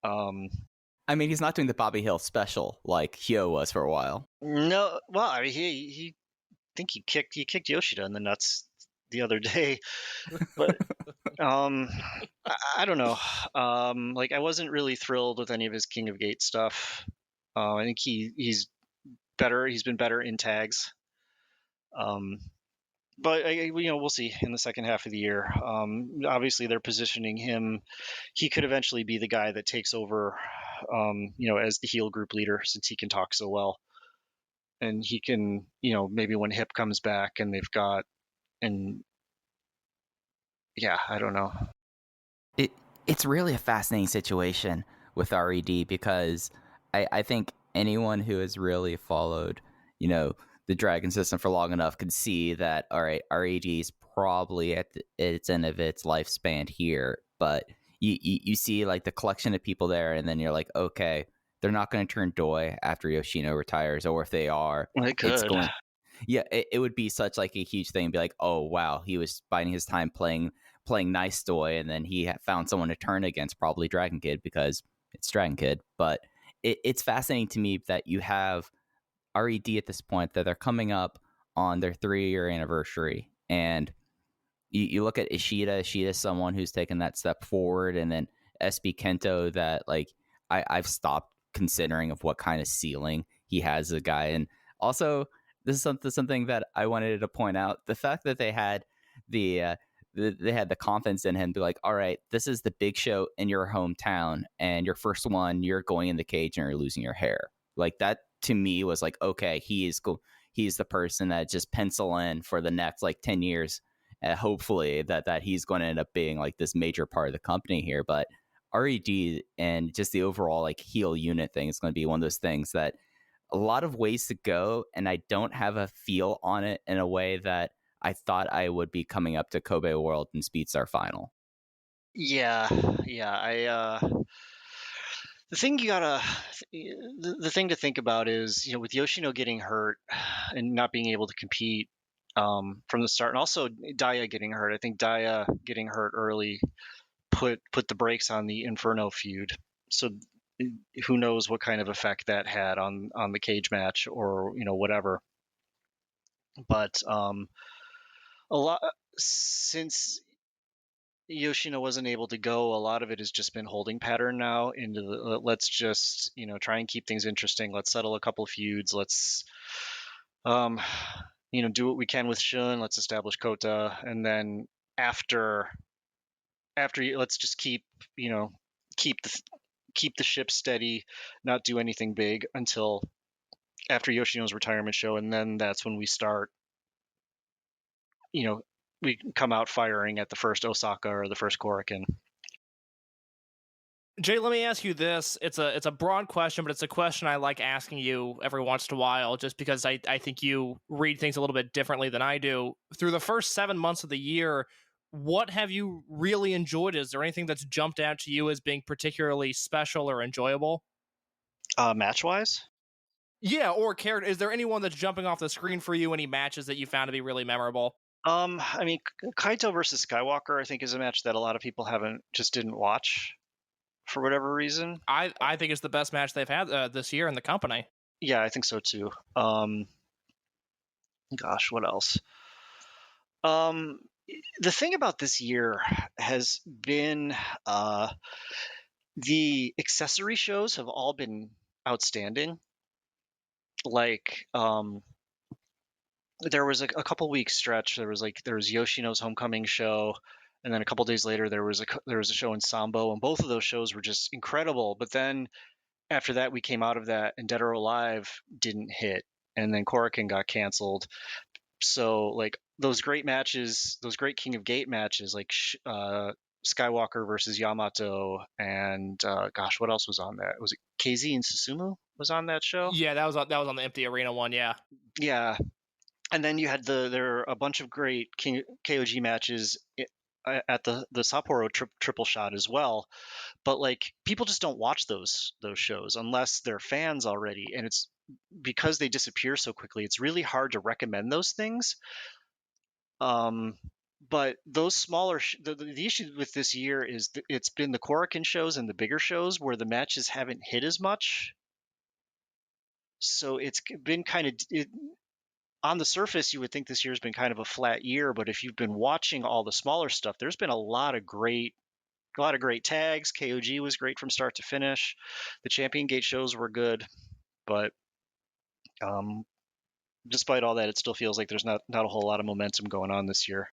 I mean, he's not doing the Bobby Hill special like Hyo was for a while. No, well, I mean, he think he kicked Yoshida in the nuts the other day, but I don't know. Like I wasn't really thrilled with any of his King of Gate stuff. I think he's better. He's been better in tags. But we'll see in the second half of the year. Obviously, they're positioning him. He could eventually be the guy that takes over, as the heel group leader, since he can talk so well, and he can, maybe when Hip comes back and they've got, and yeah, I don't know. It's really a fascinating situation with RED because I think anyone who has really followed, the Dragon system for long enough could see that, all right, RED is probably at its end of its lifespan here, but you see like the collection of people there, and then you're like, okay, they're not going to turn Doi after Yoshino retires, or if they are, They could. it's going. Yeah, it would be such like a huge thing. Be like, oh wow, he was biding his time playing nice Doi, and then he found someone to turn against, probably Dragon Kid, because it's Dragon Kid. But it's fascinating to me that you have RED at this point, that they're coming up on their 3-year anniversary, and you look at Ishida. Ishida's someone who's taken that step forward, and then SB Kento, that like I've stopped considering of what kind of ceiling he has as a guy. And also, this is something that I wanted to point out: the fact that they had they had the confidence in him to be like, all right, this is the big show in your hometown, and your first one, you're going in the cage and you're losing your hair. Like that to me was like, okay, he's the person that just pencil in for the next like 10 years. Hopefully that he's going to end up being like this major part of the company here. But RED and just the overall like heel unit thing is going to be one of those things that a lot of ways to go, and I don't have a feel on it in a way that I thought I would be coming up to Kobe World and Speedstar Final. Yeah. The thing the thing to think about is, with Yoshino getting hurt and not being able to compete from the start, and also Daya getting hurt. I think Daya getting hurt early put the brakes on the Inferno feud. So who knows what kind of effect that had on the cage match, or whatever. But a lot since Yoshino wasn't able to go, a lot of it has just been holding pattern now into the let's just try and keep things interesting. Let's settle a couple feuds. Let's do what we can with Shun. Let's establish Kota, and then after let's just keep the ship steady, not do anything big until after Yoshino's retirement show, and then that's when we start. We come out firing at the first Osaka or the first Korakuen. Jay, let me ask you this. It's a broad question, but it's a question I like asking you every once in a while, just because I think you read things a little bit differently than I do. Through the first 7 months of the year, what have you really enjoyed? Is there anything that's jumped out to you as being particularly special or enjoyable? Match-wise? Yeah, or character. Is there anyone that's jumping off the screen for you? Any matches that you found to be really memorable? I mean, Kaito versus Skywalker, I think, is a match that a lot of people didn't watch for whatever reason. I think it's the best match they've had this year in the company. Yeah, I think so too. Gosh, what else? The thing about this year has been the accessory shows have all been outstanding. Like, there was a couple weeks stretch. There was Yoshino's homecoming show, and then a couple days later there was a show in Sambo, and both of those shows were just incredible. But then after that, we came out of that, and Dead or Alive didn't hit, and then Korakuen got canceled. So like those great matches, those great King of Gate matches, like Skywalker versus Yamato, and gosh, what else was on that? Was it KZ and Susumu was on that show? Yeah, that was on the Empty Arena one. Yeah. Yeah. And then you had there are a bunch of great KOG matches at the Sapporo triple shot as well. But like people just don't watch those shows unless they're fans already, and it's because they disappear so quickly. It's really hard to recommend those things. But those smaller the issue with this year is it's been the Korakuen shows and the bigger shows where the matches haven't hit as much. So it's been kind of on the surface, you would think this year's been kind of a flat year, but if you've been watching all the smaller stuff, there's been a lot of great tags. KOG was great from start to finish. The Champion Gate shows were good, but despite all that, it still feels like there's not a whole lot of momentum going on this year.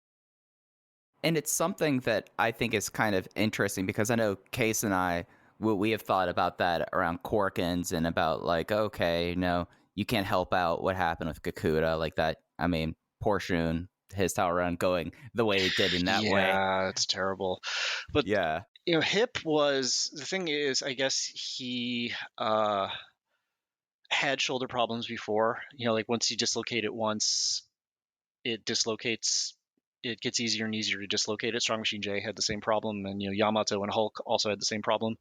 And it's something that I think is kind of interesting because I know Case and I, we have thought about that around Corkins and about like, okay, no, you can't help out what happened with Kekuda like that. I mean, poor Shun, his title run going the way it did in that way. Yeah, it's terrible. But yeah, Hip was, the thing is, I guess he had shoulder problems before. Like once you dislocate it once, it dislocates. It gets easier and easier to dislocate it. Strong Machine J had the same problem, and Yamato and Hulk also had the same problem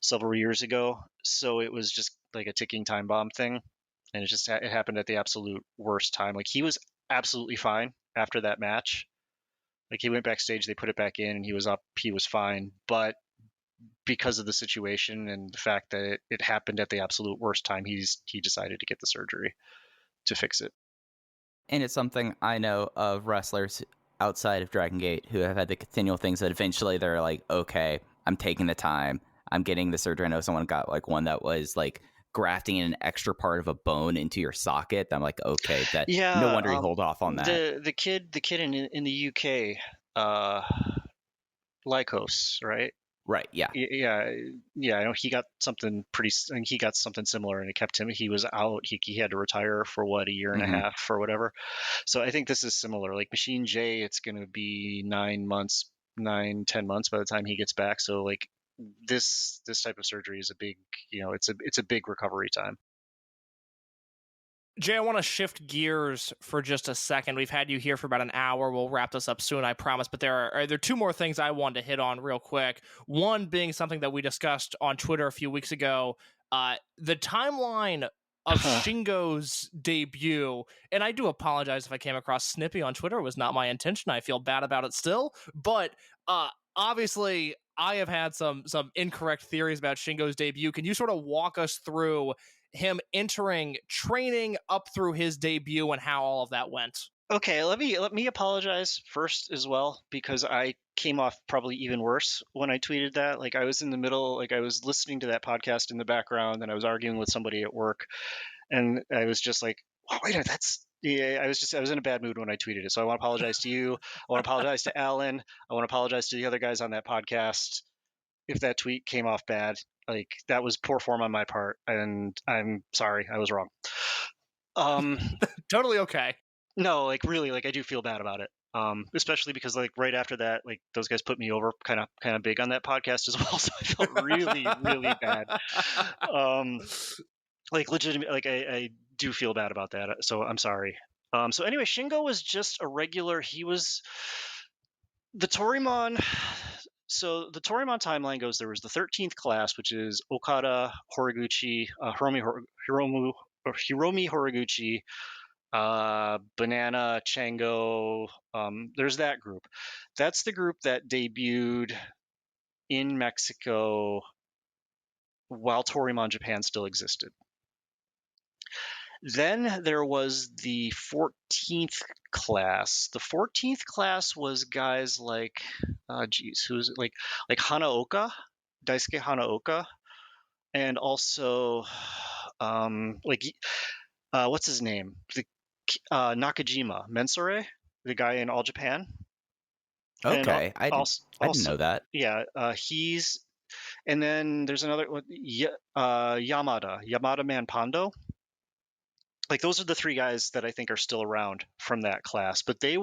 several years ago. So it was just like a ticking time bomb thing, and it happened at the absolute worst time. Like he was absolutely fine after that match. Like he went backstage, they put it back in, and he was up. He was fine, but because of the situation and the fact that it happened at the absolute worst time, he decided to get the surgery to fix it. And it's something I know of wrestlers outside of Dragongate who have had the continual things that eventually they're like, okay, I'm taking the time. I'm getting the surgery. I know someone got like one that was like grafting an extra part of a bone into your socket. I'm like, okay, that no wonder you hold off on that. The kid in the UK, Lycos, right? Right. Yeah. I know he got something he got something similar, and it kept him. He was out. He had to retire for a year and a half or whatever. So I think this is similar. Like Machine J, it's going to be 10 months by the time he gets back. So like this type of surgery is a big, it's a big recovery time. Jay, I want to shift gears for just a second. We've had you here for about an hour. We'll wrap this up soon, I promise. But there are two more things I wanted to hit on real quick. One being something that we discussed on Twitter a few weeks ago. The timeline of Shingo's debut, and I do apologize if I came across snippy on Twitter. It was not my intention. I feel bad about it still. But obviously, I have had some incorrect theories about Shingo's debut. Can you sort of walk us through him entering training up through his debut and how all of that went? Okay, let me apologize first as well, because I came off probably even worse when I tweeted that. Like I was in the middle, like I was listening to that podcast in the background, and I was arguing with somebody at work, and I was just like, oh, wait a minute, I was in a bad mood when I tweeted it. So I want to apologize to you. I want to apologize to Alan. I want to apologize to the other guys on that podcast if that tweet came off bad. Like that was poor form on my part, and I'm sorry, I was wrong. Totally okay. No, like really, like I do feel bad about it. Especially because like right after that, like those guys put me over kind of big on that podcast as well, so I felt really really bad. Like legitimate, like I do feel bad about that. So I'm sorry. So anyway, Shingo was just a regular. He was the Toryumon. So the Toryumon timeline goes, there was the 13th class, which is Okada, Horiguchi, Hiromi Horiguchi, Banana, Chango. There's that group. That's the group that debuted in Mexico while Toryumon Japan still existed. Then there was the 14th class. The 14th class was guys like, who's like Hanaoka, Daisuke Hanaoka, and also what's his name? Nakajima Mensore, the guy in All Japan. Okay, I didn't know that. Yeah, he's, and then there's another Yamada Man Pando. Like those are the three guys that I think are still around from that class, but they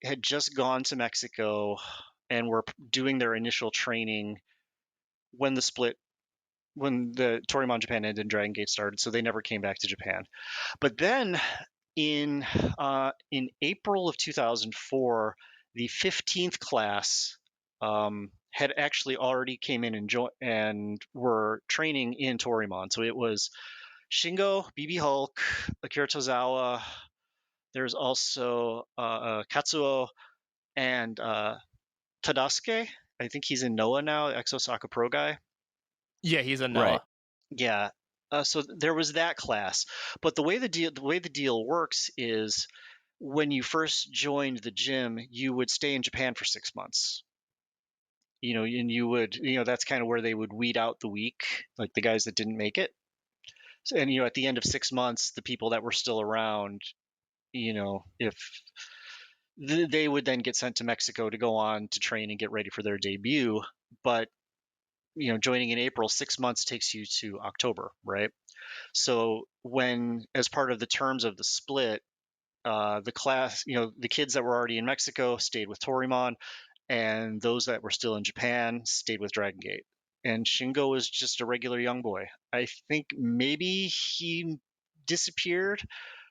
had just gone to Mexico and were doing their initial training when the Toryumon Japan ended and Dragongate started, so they never came back to Japan. But then in April of 2004, the 15th class had actually already came in and were training in Toryumon. So it was Shingo, BB Hulk, Akira Tozawa. There's also Katsuo and Tadasuke. I think he's in Noah now, Exo Soccer Pro guy. Yeah, he's a Noah. Right. Yeah. So there was that class, but the way the deal works is when you first joined the gym, you would stay in Japan for 6 months. And you would, that's kind of where they would weed out the weak, like the guys that didn't make it. And at the end of 6 months, the people that were still around, if they would then get sent to Mexico to go on to train and get ready for their debut. But joining in April, 6 months takes you to October, right? So when, as part of the terms of the split, the class, the kids that were already in Mexico stayed with Toryumon, and those that were still in Japan stayed with Dragongate. And Shingo was just a regular young boy. I think maybe he disappeared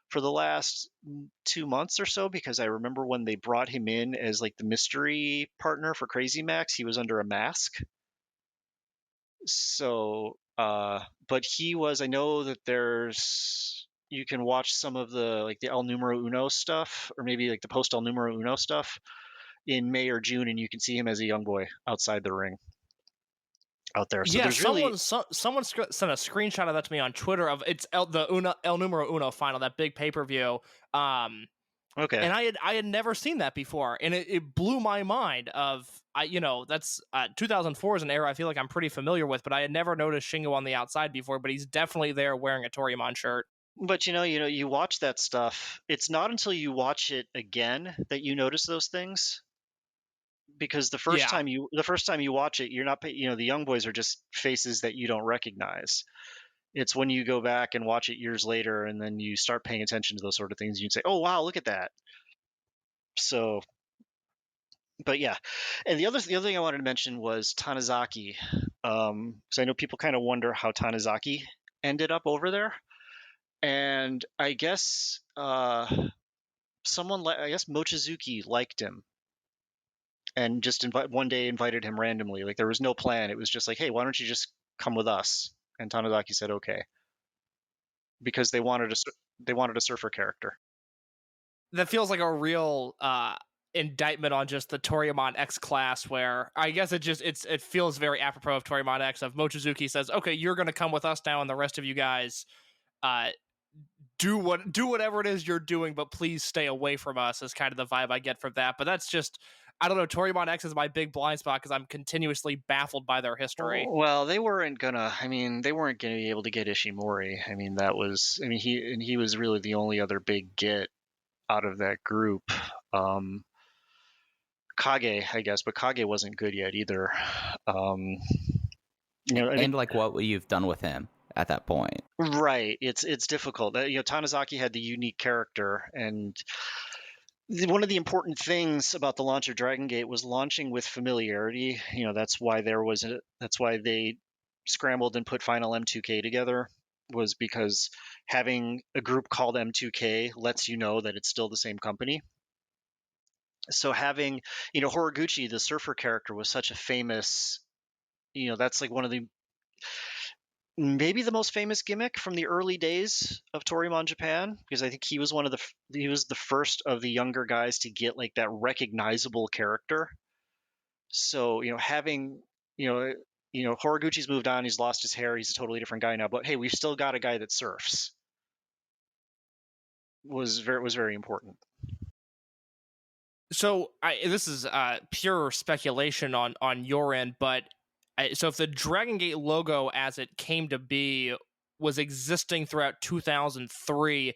for the last 2 months or so, because I remember when they brought him in as like the mystery partner for Crazy Max, he was under a mask. So, but he was, I know that you can watch some of the El Numero Uno stuff, or maybe like the post El Numero Uno stuff in May or June, and you can see him as a young boy outside the ring out there. So yeah, there's really someone sent a screenshot of that to me on Twitter of it's El Numero Uno final, that big pay-per-view. okay. And I had never seen that before, and it blew my mind. That's 2004 is an era I feel like I'm pretty familiar with, but I had never noticed Shingo on the outside before. But he's definitely there wearing a Toryumon shirt. But you watch that stuff. It's not until you watch it again that you notice those things. Because the first time you watch it, you're not, the young boys are just faces that you don't recognize. It's when you go back and watch it years later, and then you start paying attention to those sort of things. You'd say, "Oh wow, look at that." So, but yeah, and the other thing I wanted to mention was Tanizaki, because I know people kind of wonder how Tanizaki ended up over there, and I guess Mochizuki liked him, and just one day invited him randomly. Like there was no plan. It was just like, "Hey, why don't you just come with us?" And Tanizaki said, "Okay," because they wanted a surfer character. That feels like a real indictment on just the Toryumon X class, where I guess it feels very apropos of Toryumon X. Of Mochizuki says, "Okay, you're going to come with us now, and the rest of you guys do whatever it is you're doing, but please stay away from us." Is kind of the vibe I get from that. But that's just, I don't know. Toryumon X is my big blind spot because I'm continuously baffled by their history. Well, they weren't gonna be able to get Ishimori. He was really the only other big get out of that group. Kage, I guess, but Kage wasn't good yet either. Like what you've done with him at that point. Right. It's difficult. Tanizaki had the unique character, and one of the important things about the launch of Dragongate was launching with familiarity. That's why they scrambled and put Final M2K together, was because having a group called M2K lets you know that it's still the same company. So having, Horiguchi, the surfer character, was such a famous, that's like one of maybe the most famous gimmick from the early days of Toryumon Japan, because I think he was the first of the younger guys to get like that recognizable character. So, having, Horiguchi's moved on, he's lost his hair, he's a totally different guy now, but hey, we've still got a guy that surfs. Was very important. So this is pure speculation on your end, but so if the Dragongate logo as it came to be was existing throughout 2003,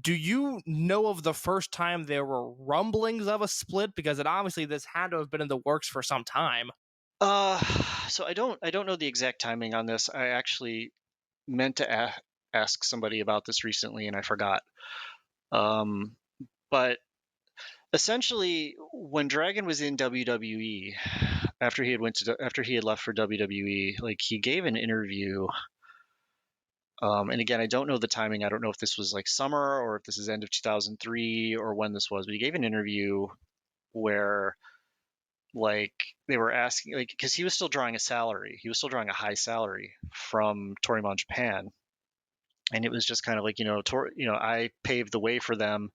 do you know of the first time there were rumblings of a split? Because this had to have been in the works for some time. So I don't know the exact timing on this. I actually meant to ask somebody about this recently, and I forgot. But essentially, when Dragon was in WWE, after he had left for WWE, like he gave an interview. And again, I don't know the timing. I don't know if this was like summer or if this is end of 2003 or when this was. But he gave an interview where, like, they were asking, like, because he was still drawing a salary. He was still drawing a high salary from Toryumon Japan, and it was just kind of like, I paved the way for them.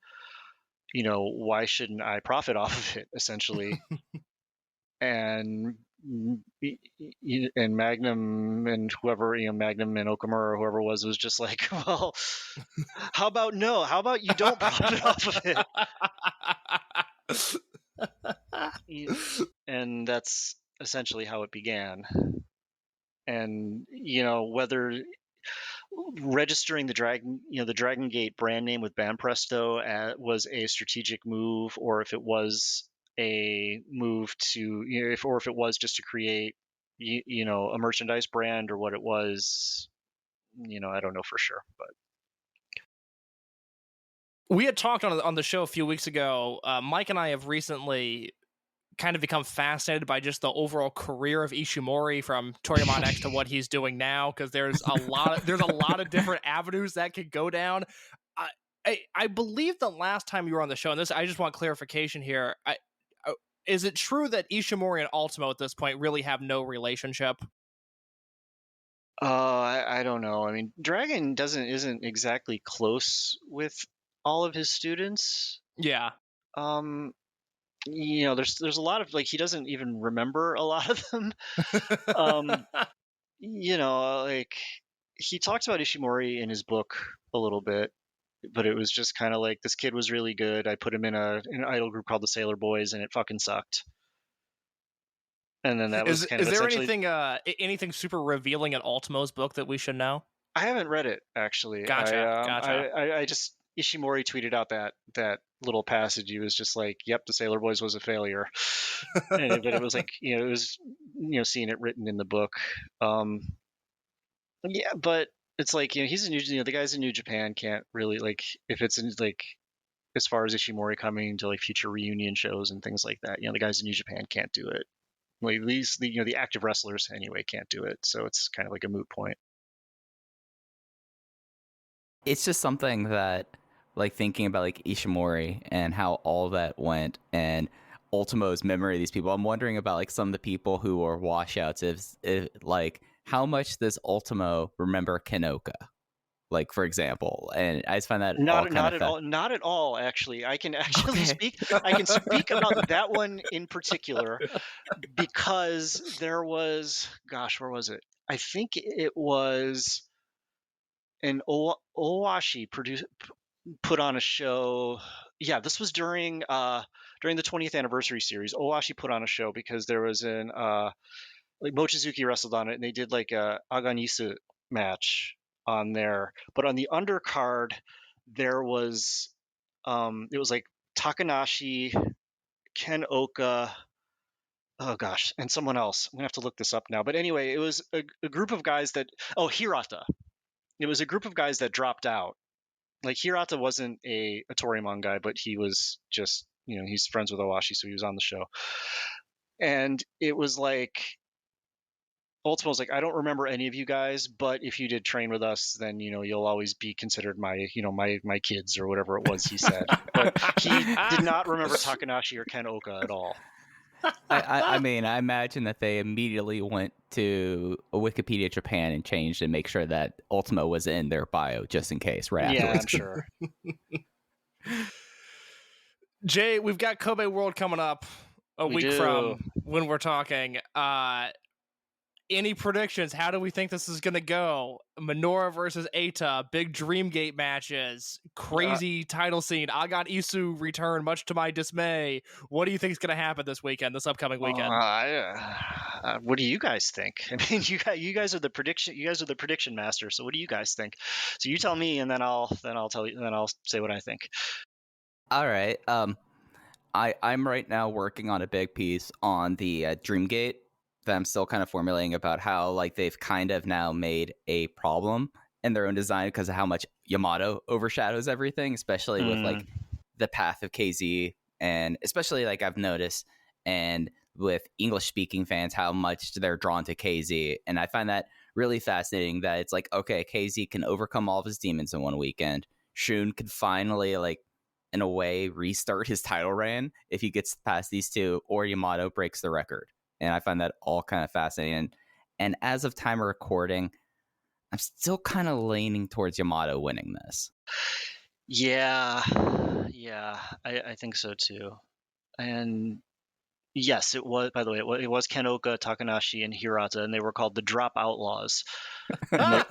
Why shouldn't I profit off of it, essentially? and Magnum and whoever, Magnum and Okamura or whoever was just like, well, how about you don't profit off of it? And that's essentially how it began. And whether registering the Dragongate brand name with Banpresto was a strategic move, or if it was a move to, or if it was just to create, a merchandise brand, or what it was, I don't know for sure. But we had talked on the show a few weeks ago. Mike and I have recently kind of become fascinated by just the overall career of Ishimori from Toryumon X to what he's doing now, because there's a lot of different avenues that could go down. I believe the last time you were on the show, and this, I just want clarification here. Is it true that Ishimori and Ultimo at this point really have no relationship? I don't know. I mean, Dragon isn't exactly close with all of his students. Yeah. There's a lot of, like, he doesn't even remember a lot of them. Like, he talks about Ishimori in his book a little bit, but it was just kind of like, this kid was really good. I put him in an idol group called the Sailor Boys, and it fucking sucked. And then that was kind of. Is there anything super revealing in Ultimo's book that we should know? I haven't read it, actually. Gotcha. I just, Ishimori tweeted out that little passage. He was just like, "Yep, the Sailor Boys was a failure," but it was like, it was, seeing it written in the book. Yeah, but it's like, he's in the guys in New Japan can't really, like, if it's in, like, as far as Ishimori coming to, like, future reunion shows and things like that, the guys in New Japan can't do it. Well, at least the active wrestlers anyway can't do it, so it's kind of like a moot point. It's just something that, like, thinking about, like, Ishimori and how all that went and Ultimo's memory of these people, I'm wondering about, like, some of the people who are washouts. If like, how much does Ultimo remember Kenoka, like, for example? And I just find that not at all. Actually, I can actually speak. I can speak about that one in particular, because there was, gosh, where was it? I think it was an Owashi put on a show. Yeah, this was during the 20th anniversary series. Owashi put on a show because there was an like, Mochizuki wrestled on it, and they did like a Aganisu match on there. But on the undercard, there was it was like Takanashi, Ken Oka, oh gosh, and someone else. I'm gonna have to look this up now. But anyway, it was a group of guys that, Hirata. It was a group of guys that dropped out. Like, Hirata wasn't a Toryumon guy, but he was just, he's friends with Owashi, so he was on the show. And it was like, Ultimo was like, I don't remember any of you guys, but if you did train with us, then, you'll always be considered my, my kids, or whatever it was he said. But he did not remember Takanashi or Ken Oka at all. I mean, I imagine that they immediately went to Wikipedia Japan and changed and make sure that Ultimo was in their bio just in case, right afterwards. Yeah, I'm sure. Jay, we've got Kobe World coming up a week from when we're talking. Any predictions? How do we think this is going to go? Minoura versus AITA, big Dreamgate matches, crazy title scene. Agan Isu return, much to my dismay. What do you think is going to happen this upcoming weekend? What do you guys think? I mean, you guys are the prediction masters. So what do you guys think? So you tell me, and then I'll tell you, and then I'll say what I think. All right. I'm right now working on a big piece on the Dreamgate that I'm still kind of formulating about how, like, they've kind of now made a problem in their own design because of how much Yamato overshadows everything, especially with, like, the path of KZ, and especially, like, I've noticed, and with English speaking fans, how much they're drawn to KZ. And I find that really fascinating that it's like, okay, KZ can overcome all of his demons in one weekend. Shun can finally, like, in a way, restart his title reign if he gets past these two, or Yamato breaks the record. And I find that all kind of fascinating. And as of time of recording, I'm still kind of leaning towards Yamato winning this. Yeah, I think so too. And yes, it was. By the way, it was Kenoka, Takanashi, and Hirata, and they were called the Drop Outlaws. And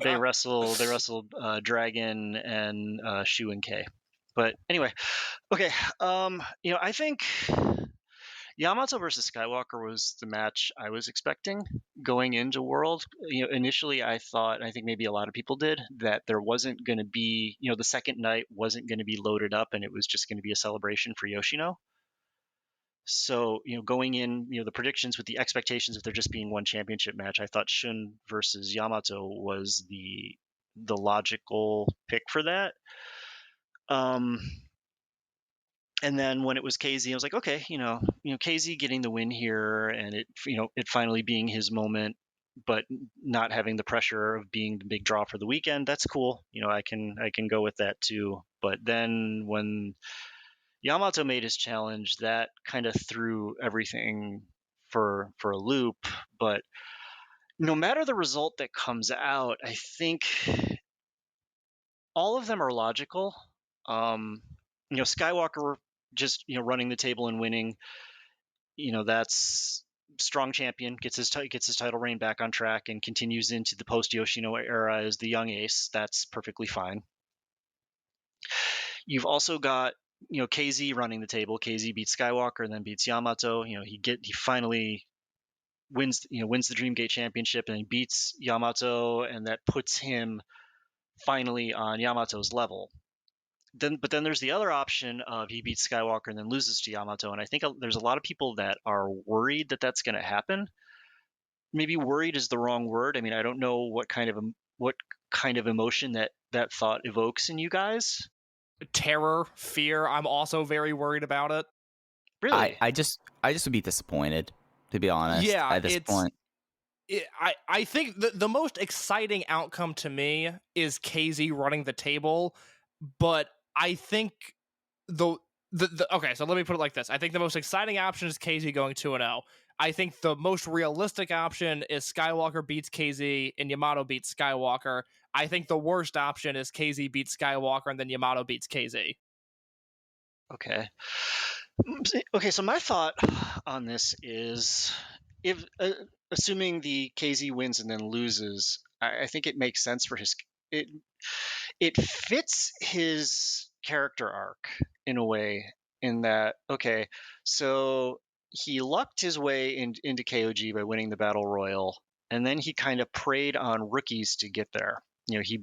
they wrestled Dragon and Shu and K. But anyway, okay. I think Yamato versus Skywalker was the match I was expecting going into World. Initially I thought, I think maybe a lot of people did, that there wasn't going to be, the second night wasn't going to be loaded up and it was just going to be a celebration for Yoshino. So, going in, the predictions with the expectations of there just being one championship match, I thought Shun versus Yamato was the logical pick for that. And then when it was KZ, I was like, okay, KZ getting the win here, and it finally being his moment, but not having the pressure of being the big draw for the weekend. That's cool. I can go with that too. But then when Yamato made his challenge, that kind of threw everything for a loop. But no matter the result that comes out, I think all of them are logical. Skywalker just running the table and winning, that's strong champion, gets his title reign back on track and continues into the post Yoshino era as the young ace. That's perfectly fine. You've also got KZ running the table. KZ beats Skywalker and then beats Yamato. He finally wins the Dreamgate Championship and he beats Yamato, and that puts him finally on Yamato's level. But then there's the other option of he beats Skywalker and then loses to Yamato, and I think there's a lot of people that are worried that that's going to happen. Maybe worried is the wrong word. I mean, I don't know what kind of emotion that thought evokes in you guys. Terror, fear. I'm also very worried about it. Really? I just would be disappointed, to be honest. Yeah, at this point. I think the most exciting outcome to me is KZ running the table, but I think okay, so let me put it like this. I think the most exciting option is KZ going 2-0. I think the most realistic option is Skywalker beats KZ and Yamato beats Skywalker. I think the worst option is KZ beats Skywalker and then Yamato beats KZ. Okay. So my thought on this is, if assuming the KZ wins and then loses, I think it makes sense for it fits his character arc in a way, in that, okay, so he lucked his way into KOG by winning the Battle Royal, and then he kind of preyed on rookies to get there. He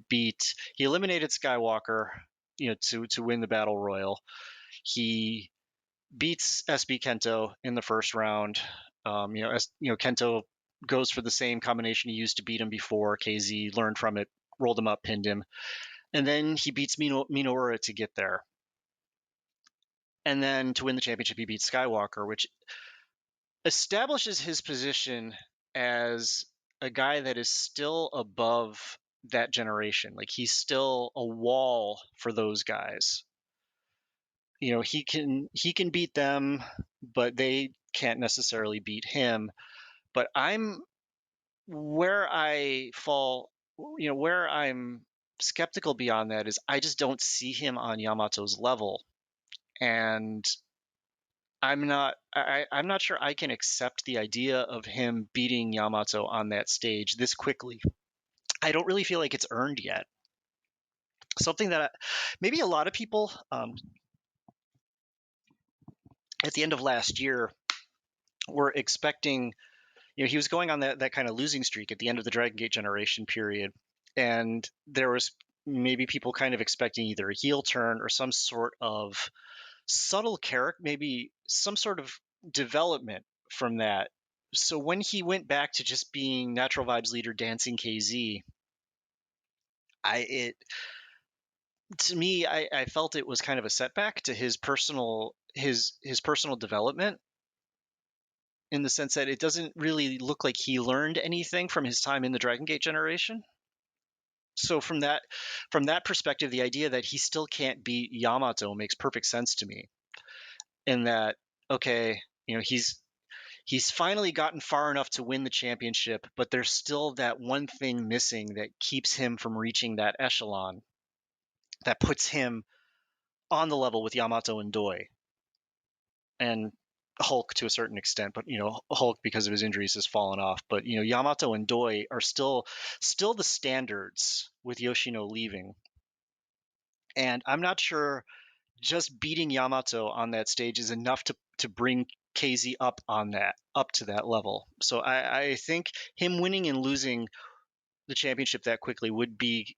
eliminated Skywalker, to win the Battle Royal. He beats SB KENTo in the first round. KENTo goes for the same combination he used to beat him before. KZ learned from it, rolled him up, pinned him. And then he beats Minoura to get there. And then to win the championship, he beats Skywalker, which establishes his position as a guy that is still above that generation. Like, he's still a wall for those guys. He can beat them, but they can't necessarily beat him. But where I'm skeptical beyond that is I just don't see him on Yamato's level, and I'm not sure I can accept the idea of him beating Yamato on that stage this quickly. I don't really feel like it's earned yet. Something that maybe a lot of people at the end of last year were expecting. He was going on that kind of losing streak at the end of the Dragongate generation period, and there was maybe people kind of expecting either a heel turn or some sort of subtle character, maybe some sort of development from that. So when he went back to just being Natural Vibes leader, dancing KZ, to me, I felt it was kind of a setback to his personal development. in the sense that it doesn't really look like he learned anything from his time in the Dragongate generation. So from that perspective, the idea that he still can't beat Yamato makes perfect sense to me. In that, okay, he's finally gotten far enough to win the championship, but there's still that one thing missing that keeps him from reaching that echelon that puts him on the level with Yamato and Doi and Hulk to a certain extent, but Hulk because of his injuries has fallen off. But Yamato and Doi are still the standards with Yoshino leaving, and I'm not sure just beating Yamato on that stage is enough to bring KZ up to that level. So I think him winning and losing the championship that quickly would be,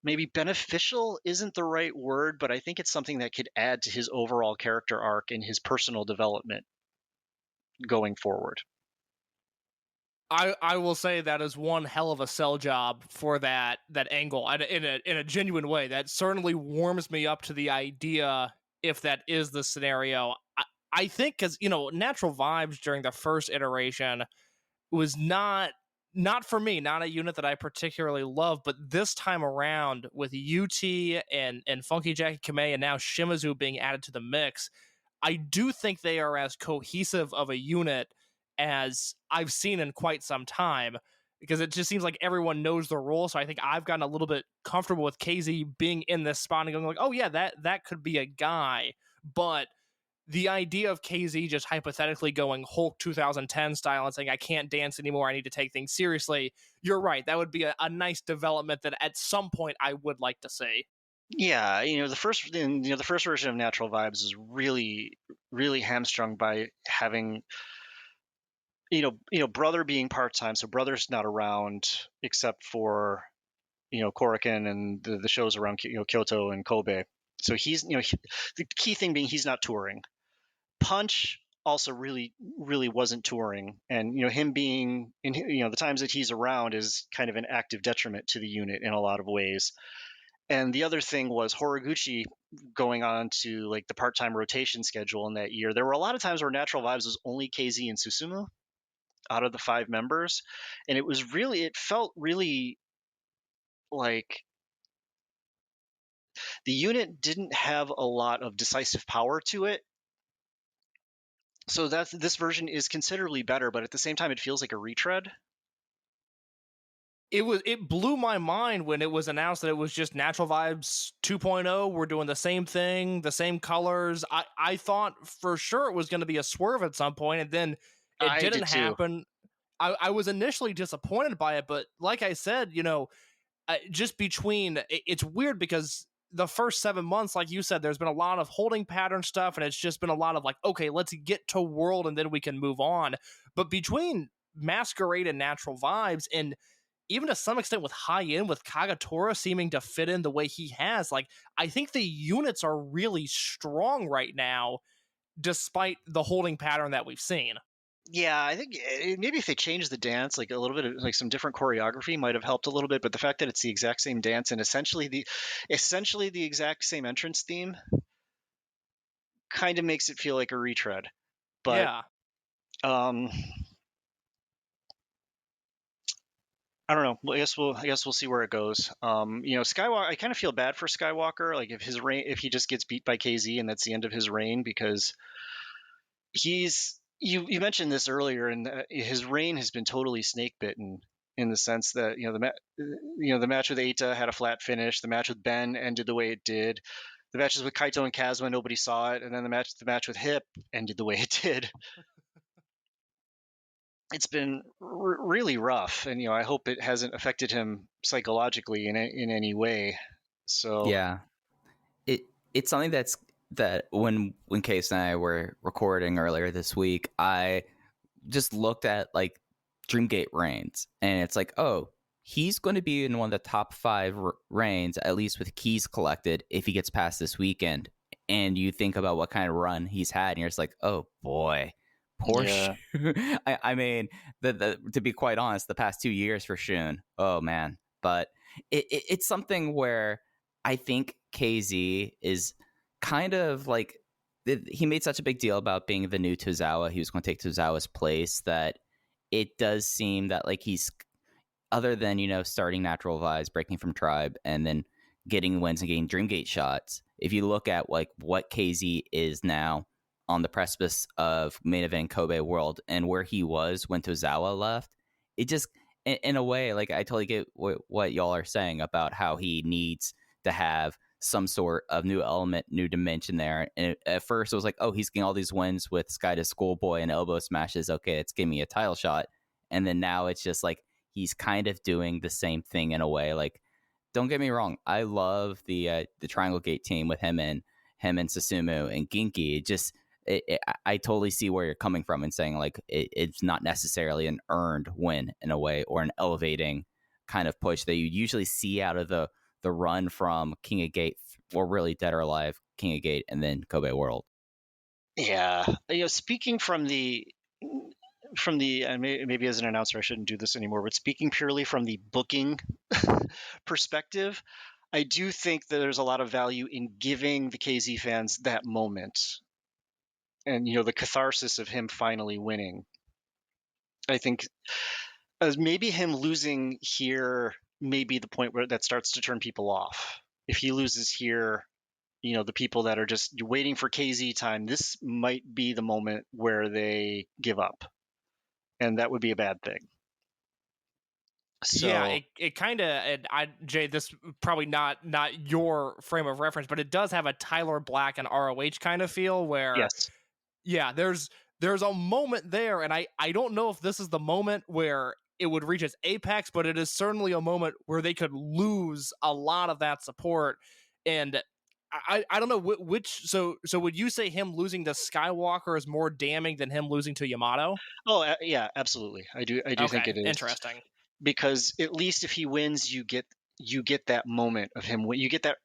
maybe beneficial isn't the right word, but I think it's something that could add to his overall character arc and his personal development going forward. I will say that is one hell of a sell job for that angle in a genuine way. That certainly warms me up to the idea if that is the scenario. I think because Natural Vibes during the first iteration was not for me, not a unit that I particularly love. But this time around with UT and Funky Jackie Kamei and now Shimizu being added to the mix, I do think they are as cohesive of a unit as I've seen in quite some time, because it just seems like everyone knows the role. So I think I've gotten a little bit comfortable with KZ being in this spot and going like, oh yeah, that could be a guy. But the idea of KZ just hypothetically going Hulk 2010 style and saying, I can't dance anymore, I need to take things seriously, you're right. That would be a nice development that at some point I would like to see. Yeah, the first version of Natural Vibes is really, really hamstrung by having Brother being part-time, so Brother's not around except for Korakuen and the shows around Kyoto and Kobe. So he's the key thing being he's not touring. Punch also really, really wasn't touring, and him being in the times that he's around is kind of an active detriment to the unit in a lot of ways. And the other thing was Horiguchi going on to like the part-time rotation schedule in that year. There were a lot of times where Natural Vibes was only KZ and Susumu out of the 5 members, and it felt really like the unit didn't have a lot of decisive power to it. So this version is considerably better, but at the same time it feels like a retread. It blew my mind when it was announced that it was just Natural Vibes 2.0. We're doing the same thing, the same colors. I thought for sure it was going to be a swerve at some point, and then it didn't happen. I was initially disappointed by it, but like I said, just between, it's weird because the first 7 months, like you said, there's been a lot of holding pattern stuff, and it's just been a lot of like, okay, let's get to World and then we can move on. But between Masquerade and Natural Vibes, and even to some extent with High End, with Kagatora seeming to fit in the way he has, like, I think the units are really strong right now, despite the holding pattern that we've seen. Yeah, I think maybe if they changed the dance, like a little bit of like some different choreography might have helped a little bit. But the fact that it's the exact same dance and essentially the exact same entrance theme kind of makes it feel like a retread. But yeah. I don't know. I guess we'll see where it goes. Skywalker. I kind of feel bad for Skywalker. Like if he just gets beat by KZ and that's the end of his reign, because he's. You mentioned this earlier, and his reign has been totally snake bitten in the sense that the match with AITA had a flat finish. The match with Ben ended the way it did. The matches with Kaito and Kazuma, nobody saw it, and then the match with Hip ended the way it did. It's been really rough, and I hope it hasn't affected him psychologically in any way. So yeah, it's something that when Case and I were recording earlier this week, I just looked at like Dreamgate reigns, and it's like, oh, he's going to be in one of the top 5 reigns, at least with keys collected, if he gets past this weekend. And you think about what kind of run he's had, and you're just like, oh boy, poor Yeah. Shun. I mean, to be quite honest, the past 2 years for Shun, oh man. But it's something where I think KZ is kind of like he made such a big deal about being the new Tozawa. He was going to take Tozawa's place, that it does seem that like he's, other than, starting Natural Vibes, breaking from Tribe, and then getting wins and getting Dreamgate shots. If you look at like what KZ is now on the precipice of main event Kobe World and where he was when Tozawa left, it just, in a way, like I totally get what y'all are saying about how he needs to have some sort of new element, new dimension there. And at first it was like, oh, he's getting all these wins with Sky to Schoolboy and elbow smashes. Okay, it's giving me a title shot. And then now it's just like he's kind of doing the same thing in a way. Like, don't get me wrong, I love the Triangle Gate team with him and Susumu and Ginki. I totally see where you're coming from and saying like it's not necessarily an earned win in a way, or an elevating kind of push that you usually see out of the run from King of Gate, or really Dead or Alive, King of Gate, and then Kobe World. Yeah, speaking from the maybe as an announcer I shouldn't do this anymore, but speaking purely from the booking perspective, I do think that there's a lot of value in giving the KZ fans that moment, and the catharsis of him finally winning. I think as maybe him losing here may be the point where that starts to turn people off. If he loses here, the people that are just waiting for KZ time, this might be the moment where they give up, and that would be a bad thing. So, yeah, it kind of, Jay, this probably not your frame of reference, but it does have a Tyler Black and ROH kind of feel where, yes, yeah, there's a moment there, and I don't know if this is the moment where it would reach its apex, but it is certainly a moment where they could lose a lot of that support. And I don't know which, so would you say him losing to Skywalker is more damning than him losing to Yamato? Oh, yeah, absolutely. I do think it is interesting. Because at least if he wins, you get that moment of him. You get that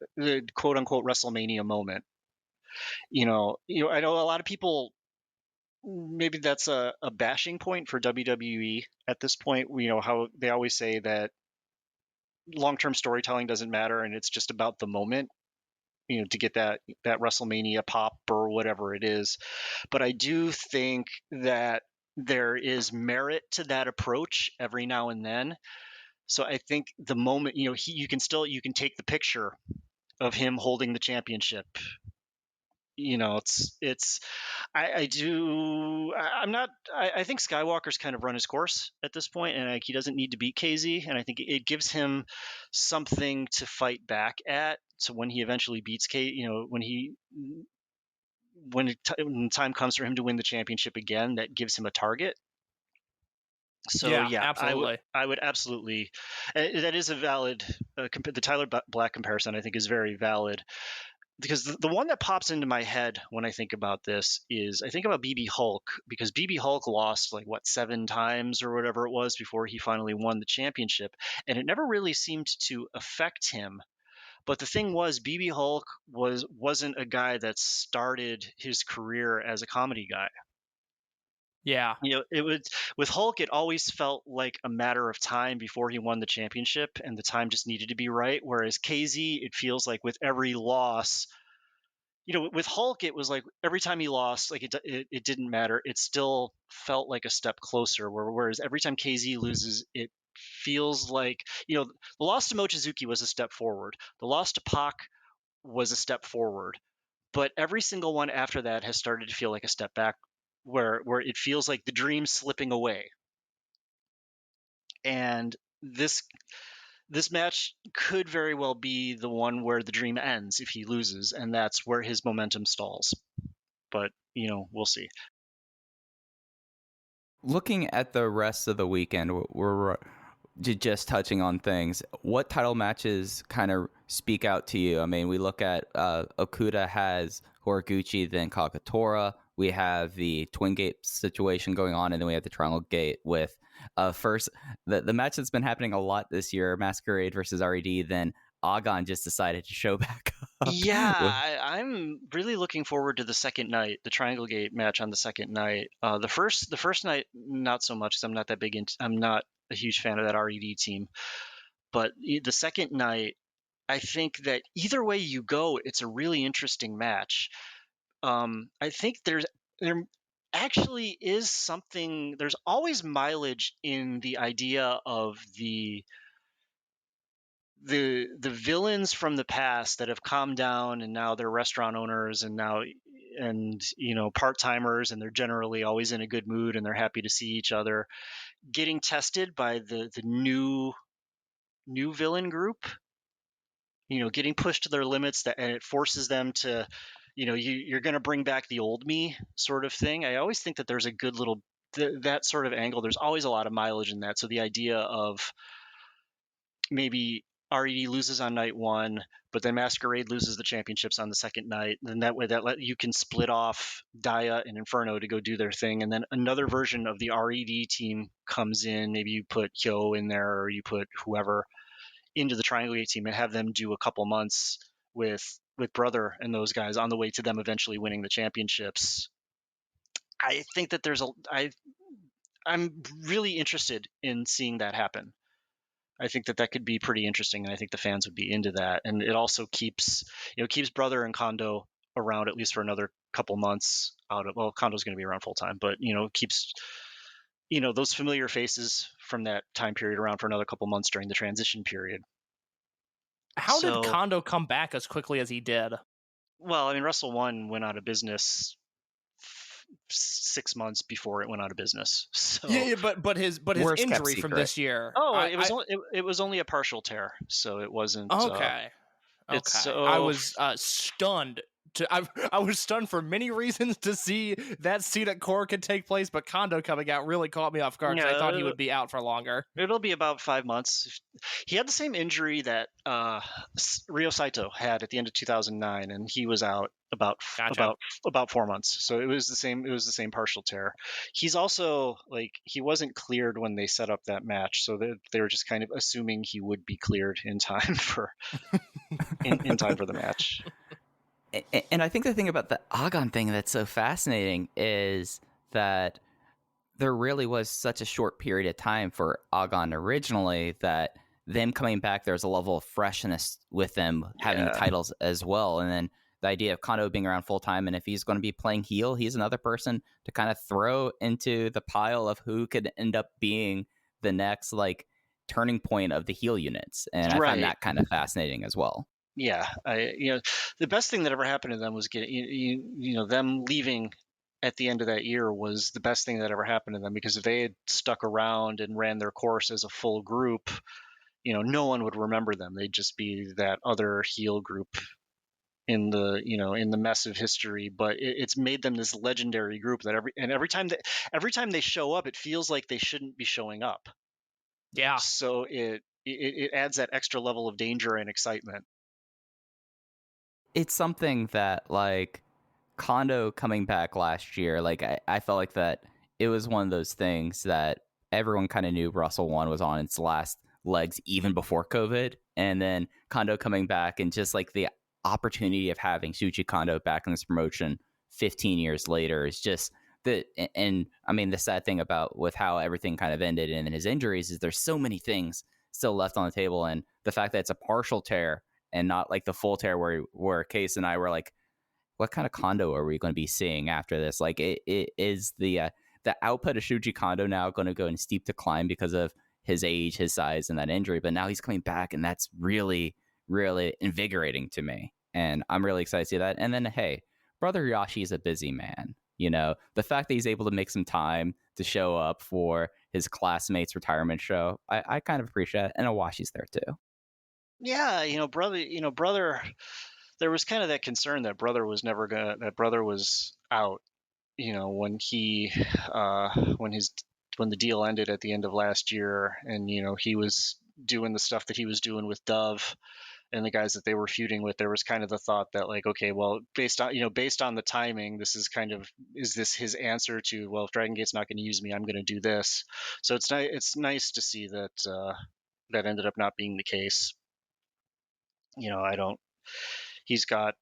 quote unquote WrestleMania moment. I know a lot of people, maybe that's a bashing point for WWE at this point. How they always say that long-term storytelling doesn't matter and it's just about the moment, to get that WrestleMania pop or whatever it is. But I do think that there is merit to that approach every now and then. So I think the moment, you can take the picture of him holding the championship. I think Skywalker's kind of run his course at this point, and like he doesn't need to beat KZ, and I think it gives him something to fight back at. So when he eventually beats when time comes for him to win the championship again, that gives him a target. So yeah, absolutely. I would absolutely. That is a valid. The Tyler Black comparison, I think, is very valid, because the one that pops into my head when I think about this is I think about BB Hulk, because BB Hulk lost 7 times or whatever it was before he finally won the championship, and it never really seemed to affect him. But the thing was, BB Hulk wasn't a guy that started his career as a comedy guy. Yeah. It was with Hulk, it always felt like a matter of time before he won the championship, and the time just needed to be right. Whereas KZ, it feels like with every loss, with Hulk, it was like every time he lost, like it didn't matter. It still felt like a step closer. Whereas every time KZ loses, it feels like, the loss to Mochizuki was a step forward. The loss to Pac was a step forward. But every single one after that has started to feel like a step back, where it feels like the dream's slipping away. And this match could very well be the one where the dream ends if he loses, and that's where his momentum stalls. But, we'll see. Looking at the rest of the weekend, we're just touching on things. What title matches kind of speak out to you? I mean, we look at Okuda has Horiguchi, then Kagetora. We have the Twin Gate situation going on, and then we have the Triangle Gate with first the match that's been happening a lot this year, Masquerade versus RED. Then Agon just decided to show back up. Yeah, I'm really looking forward to the second night, the Triangle Gate match on the second night. The first night, not so much, because I'm not a huge fan of that RED team. But the second night, I think that either way you go, it's a really interesting match. I think there actually is something. There's always mileage in the idea of the villains from the past that have calmed down and now they're restaurant owners and part-timers, and they're generally always in a good mood and they're happy to see each other, getting tested by the new villain group, getting pushed to their limits, and it forces them to, you're going to bring back the old me sort of thing. I always think that there's a good little that sort of angle. There's always a lot of mileage in that. So the idea of maybe RED loses on night one, but then Masquerade loses the championships on the second night. And that way you can split off Dia and Inferno to go do their thing. And then another version of the RED team comes in. Maybe you put Hyo in there, or you put whoever into the Dragongate team and have them do a couple months with Brother and those guys on the way to them eventually winning the championships. I think that I'm really interested in seeing that happen. I think that could be pretty interesting, and I think the fans would be into that. And it also keeps Brother and Kondo around at least for another couple months Kondo's going to be around full time, but keeps those familiar faces from that time period around for another couple months during the transition period. How did Kondo come back as quickly as he did? Well, I mean, Wrestle One went out of business 6 months before it went out of business. So yeah, but his injury from this year. Oh, it was only a partial tear, so it wasn't. Okay. I was stunned. I was stunned for many reasons to see that scene at Core could take place, but Kondo coming out really caught me off guard because I thought he would be out for longer. It'll be about 5 months. He had the same injury that Ryo Saito had at the end of 2009, and he was out about 4 months. So it was the same partial tear. He's also he wasn't cleared when they set up that match, so they were just kind of assuming he would be cleared in time for in time for the match. And I think the thing about the Agon thing that's so fascinating is that there really was such a short period of time for Agon originally that them coming back, there's a level of freshness with them having the titles as well. And then the idea of Kondo being around full time, and if he's going to be playing heel, he's another person to kind of throw into the pile of who could end up being the next turning point of the heel units. And I find that kind of fascinating as well. Yeah, the best thing that ever happened to them was getting them leaving at the end of that year was the best thing that ever happened to them, because if they had stuck around and ran their course as a full group, no one would remember them. They'd just be that other heel group in the mess of history. But it's made them this legendary group that every time they show up, it feels like they shouldn't be showing up. Yeah. So it adds that extra level of danger and excitement. It's something that Kondo coming back last year, I felt like that it was one of those things that everyone kind of knew Wrestle One was on its last legs even before COVID. And then Kondo coming back and just the opportunity of having Shuji Kondo back in this promotion 15 years later is just and I mean, the sad thing about with how everything kind of ended and his injuries is there's so many things still left on the table. And the fact that it's a partial tear and not the full tear where Case and I were what kind of Kondo are we going to be seeing after this? It is the output of Shuji Kondo now going to go in steep decline because of his age, his size, and that injury. But now he's coming back, and that's really, really invigorating to me. And I'm really excited to see that. And then, hey, Brother Yoshi is a busy man. The fact that he's able to make some time to show up for his classmates' retirement show, I kind of appreciate it. And Awashi's there too. Yeah, Brother, there was kind of that concern that Brother was out, when when the deal ended at the end of last year, and he was doing the stuff that he was doing with Dove and the guys that they were feuding with. There was kind of the thought that okay, well, based on the timing, is this his answer to, well, if Dragongate's not going to use me, I'm going to do this. So it's nice to see that that ended up not being the case. He's got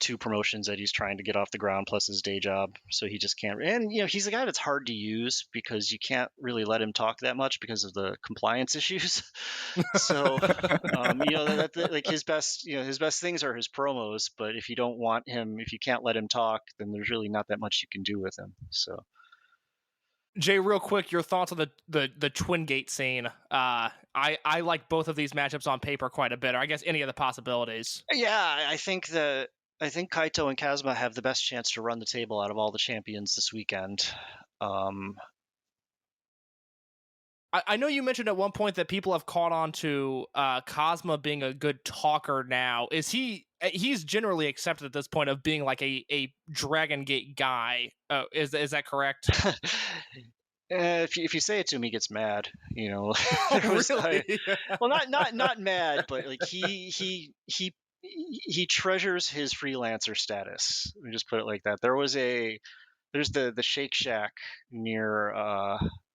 2 promotions that he's trying to get off the ground plus his day job, so he just can't. And he's a guy that's hard to use because you can't really let him talk that much because of the compliance issues. So like his best things are his promos, but if you don't want him, if you can't let him talk, then there's really not that much you can do with him. So Jay, real quick, your thoughts on the Twin Gate scene. I like both of these matchups on paper quite a bit, or I guess any of the possibilities. Yeah, I think Kaito and Kazuma have the best chance to run the table out of all the champions this weekend. I know you mentioned at one point that people have caught on to Kazuma being a good talker now. He's generally accepted at this point of being like a Dragon Gate guy. Is that correct? If you say it to him, he gets mad. Oh, really? Well, not mad, but like he treasures his freelancer status. Let me just put it like that. There's the Shake Shack near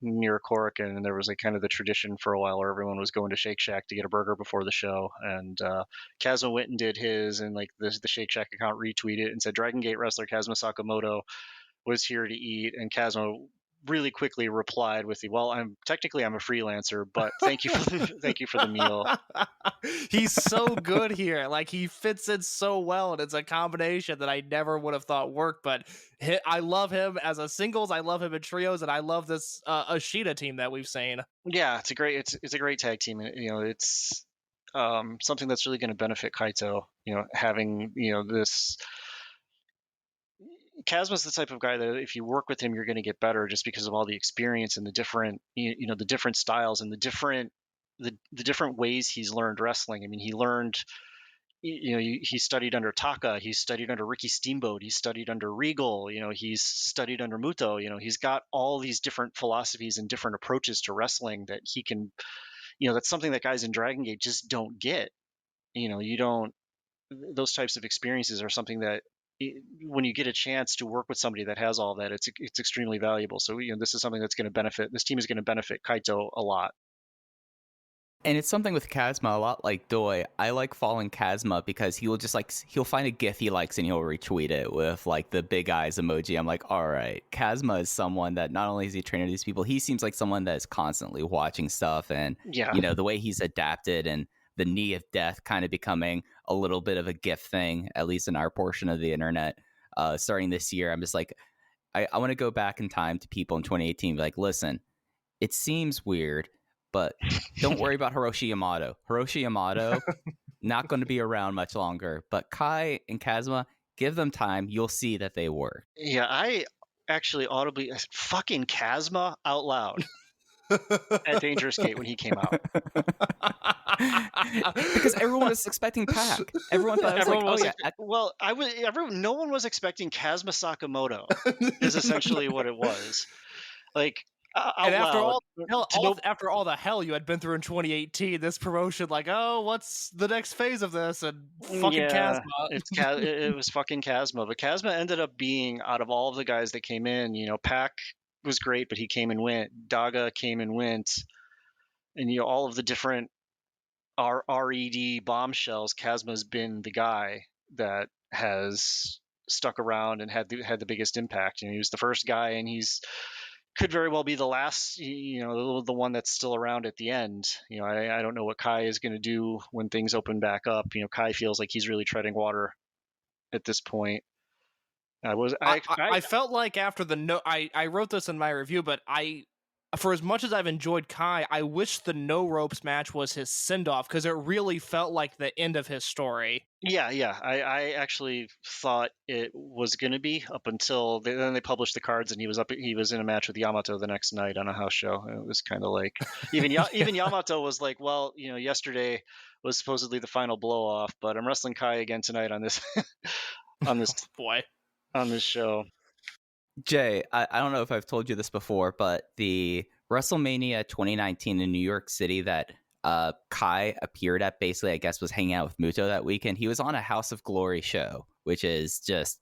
Korakuen, and there was like kind of the tradition for a while where everyone was going to Shake Shack to get a burger before the show. And Kazuma went and did his, and like the Shake Shack account retweeted and said Dragon Gate wrestler Kazuma Sakamoto was here to eat, and Kazuma really quickly replied with the, well, I'm a freelancer, but thank you for the meal. He's so good here. Like, he fits in so well, and it's a combination that I never would have thought worked. But I love him as a singles, I love him in trios, and I love this Ashita team that we've seen. Yeah, it's a great tag team. It's something that's really going to benefit Kaito. Having this. Kazma's the type of guy that if you work with him, you're going to get better just because of all the experience and the different, the different styles and the different ways he's learned wrestling. I mean, he learned, he studied under Taka, he's studied under Ricky Steamboat, he's studied under Regal, he's studied under Muto. He's got all these different philosophies and different approaches to wrestling that he can, that's something that guys in Dragon Gate just don't get. Those types of experiences are something that, when you get a chance to work with somebody that has all that, it's extremely valuable. So this is something that's going to benefit. This team is going to benefit Kaito a lot. And it's something with Kazuma, a lot like Doi. I like following Kazuma because he'll find a GIF he likes and he'll retweet it with like the big eyes emoji. I'm like, all right, Kazuma is someone that not only is he trained these people, he seems like someone that is constantly watching stuff, and the way he's adapted and the knee of death kind of becoming a little bit of a GIF thing, at least in our portion of the internet. Starting this year, I'm just like, I want to go back in time to people in 2018, be like, listen, it seems weird, but don't worry about Hiroshi Yamato. Hiroshi Yamato, not going to be around much longer. But Kai and Kazuma, give them time. You'll see that they work. Yeah, I actually audibly fucking Kazuma out loud at Dangerous Gate when he came out. Because everyone was expecting Pac. Everyone thought it was like, oh yeah. Well, no one was expecting Kazuma Sakamoto is essentially what it was. Like, and after all the hell you had been through in 2018, this promotion, like, oh, what's the next phase of this? And fucking Kazuma. It was fucking Kazuma. But Kazuma ended up being, out of all of the guys that came in, Pac was great, but he came and went. Daga came and went. And, all of the different RED bombshells, Kazma's been the guy that has stuck around and had the biggest impact. He was the first guy, and he's could very well be the last, the one that's still around at the end. I don't know what Kai is going to do when things open back up. Kai feels like he's really treading water at this point. I felt like after I wrote this in my review, but for as much as I've enjoyed Kai, I wish the no ropes match was his send-off, because it really felt like the end of his story. Yeah. I actually thought it was going to be up until then they published the cards, and he was in a match with Yamato the next night on a house show. It was kind of like even Yamato was like, well, yesterday was supposedly the final blow off, but I'm wrestling Kai again tonight on this on this show. Jay, I don't know if I've told you this before, but the WrestleMania 2019 in New York City that Kai appeared at, basically, I guess, was hanging out with Muto that weekend. He was on a House of Glory show, which is just,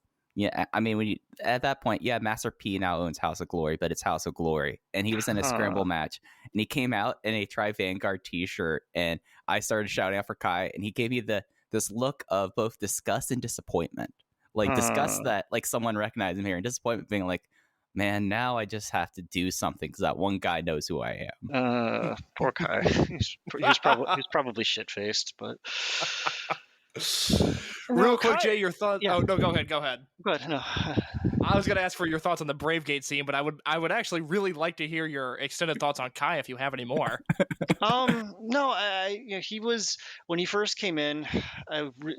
I mean, at that point, Master P now owns House of Glory, but it's House of Glory. And he was in a scramble match, and he came out in a Tri Vanguard t-shirt, and I started shouting out for Kai, and he gave me this look of both disgust and disappointment. like disgust that like someone recognized him here, and disappointment being like, man, now I just have to do something because that one guy knows who I am. Poor Kai. He's probably shit faced, but Real No, quick, Kai- Jay, your thoughts. yeah. Oh no, go ahead. But no. I was gonna ask for your thoughts on the Bravegate scene, but I would actually really like to hear your extended thoughts on Kai if you have any more. No, he was when he first came in.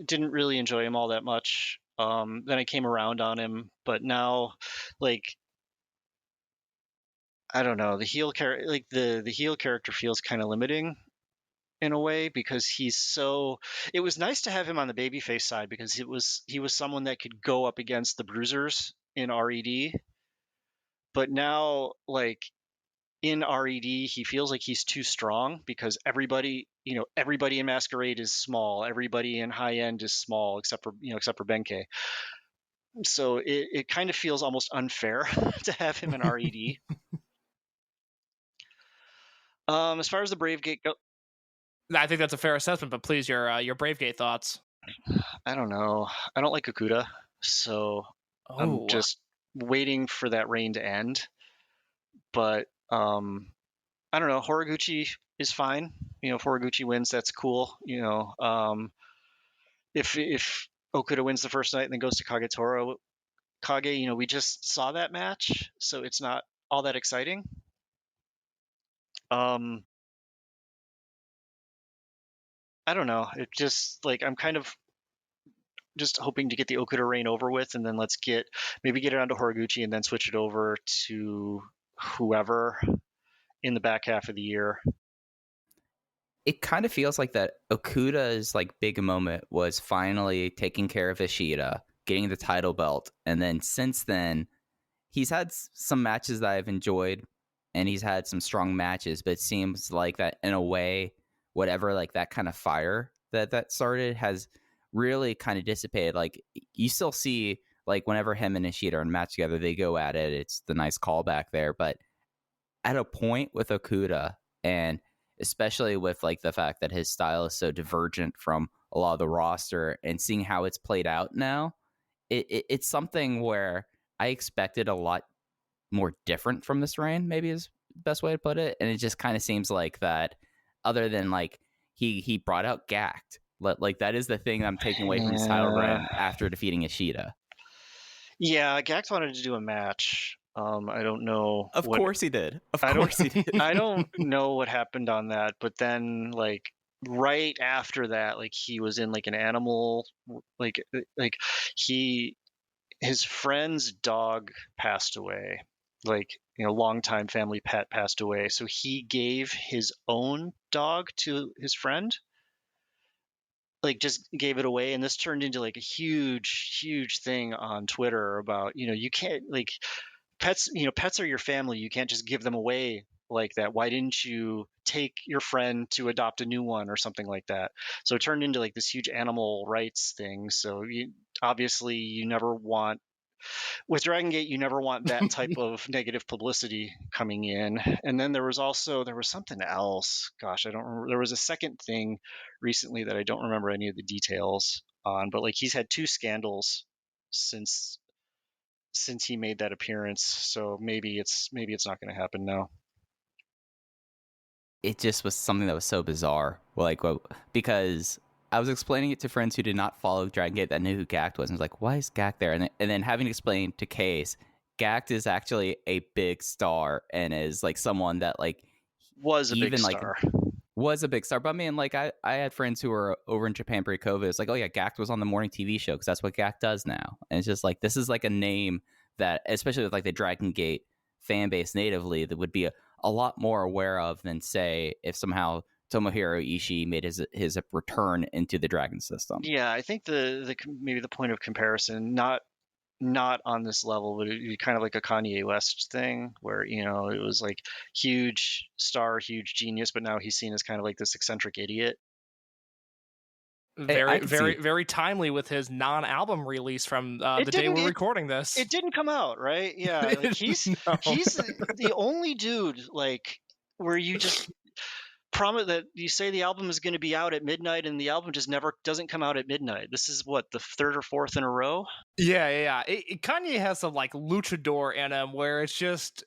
Didn't really enjoy him all that much. Then I came around on him, but now, like, I don't know, the heel character, like the heel character feels kind of limiting in a way because he's so. It was nice to have him on the babyface side because he was someone that could go up against the bruisers in RED, but now like in RED, he feels like he's too strong because everybody in Masquerade is small. Everybody in High End is small except for Benkei. So it kind of feels almost unfair to have him in RED. As far as the Bravegate go, I think that's a fair assessment, but please, your Bravegate thoughts. I don't know. I don't like Kekuda, so I'm just waiting for that reign to end. But I don't know. Horiguchi is fine. If Horiguchi wins, that's cool. If Okuda wins the first night and then goes to Kage, we just saw that match, so it's not all that exciting. I don't know. It just like I'm kind of just hoping to get the Okuda reign over with, and then maybe get it onto Horiguchi, and then switch it over to whoever in the back half of the year. It kind of feels like that Okuda's like big moment was finally taking care of Ishida, getting the title belt, and then since then he's had some matches that I've enjoyed, and he's had some strong matches, but it seems like that in a way, whatever like that kind of fire that started has really kind of dissipated. Like you still see like whenever him and Ishida are in a match together, they go at it. It's the nice callback there, but at a point with Okuda, and especially with like the fact that his style is so divergent from a lot of the roster, and seeing how it's played out now, it's something where I expected a lot more different from this reign, maybe is the best way to put it. And it just kind of seems like that, other than like he brought out Gact. Like that is the thing I'm taking away from his title reign after defeating Ishida. Yeah, Gact wanted to do a match. I don't know. Of course he did. I don't know what happened on that, but then like right after that, like he was in like an animal, like his friend's dog passed away, like longtime family pet passed away, so he gave his own dog to his friend, like just gave it away, and this turned into like a huge thing on Twitter about you can't like pets are your family, you can't just give them away like that. Why didn't you take your friend to adopt a new one or something like that? So it turned into like this huge animal rights thing. So obviously you never want, with Dragongate, you never want that type of negative publicity coming in. And then there was something else. Gosh, I don't remember. There was a second thing recently that I don't remember any of the details on, but like he's had 2 scandals since he made that appearance. So maybe it's not going to happen now. It just was something that was so bizarre. Because I was explaining it to friends who did not follow Dragongate that knew who Gact was, and was like, why is Gact there? And then having to explain to Case, Gact is actually a big star and is like someone that like was a big star. Was a big star. But I mean, like I had friends who were over in Japan pre-COVID. It's like, oh yeah, Gact was on the morning TV show because that's what Gact does now. And it's just like, this is like a name that, especially with like the Dragongate fan base natively, that would be a lot more aware of than say if somehow Tomohiro Ishii made his return into the Dragon system. Yeah, I think maybe the point of comparison, not on this level, but it'd be kind of like a Kanye West thing where it was like huge star, huge genius, but now he's seen as kind of like this eccentric idiot. Very timely with his non-album release from the day we're recording this. It didn't come out, right? Yeah, like he's the only dude like where you just promise that you say the album is going to be out at midnight, and the album just never doesn't come out at midnight. This is what, the third or fourth in a row. Yeah. Kanye has some like luchador in him where it's just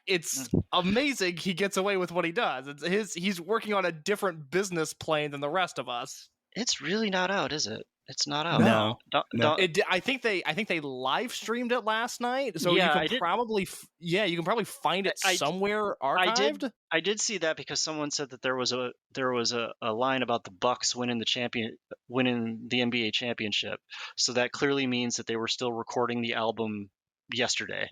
it's amazing he gets away with what he does. He's working on a different business plane than the rest of us. It's really not out, is it? It's not out. No. I think they live streamed it last night, so Yeah, you can probably find it somewhere archived. I did see that because someone said that there was a line about the Bucks winning the NBA championship. So that clearly means that they were still recording the album yesterday.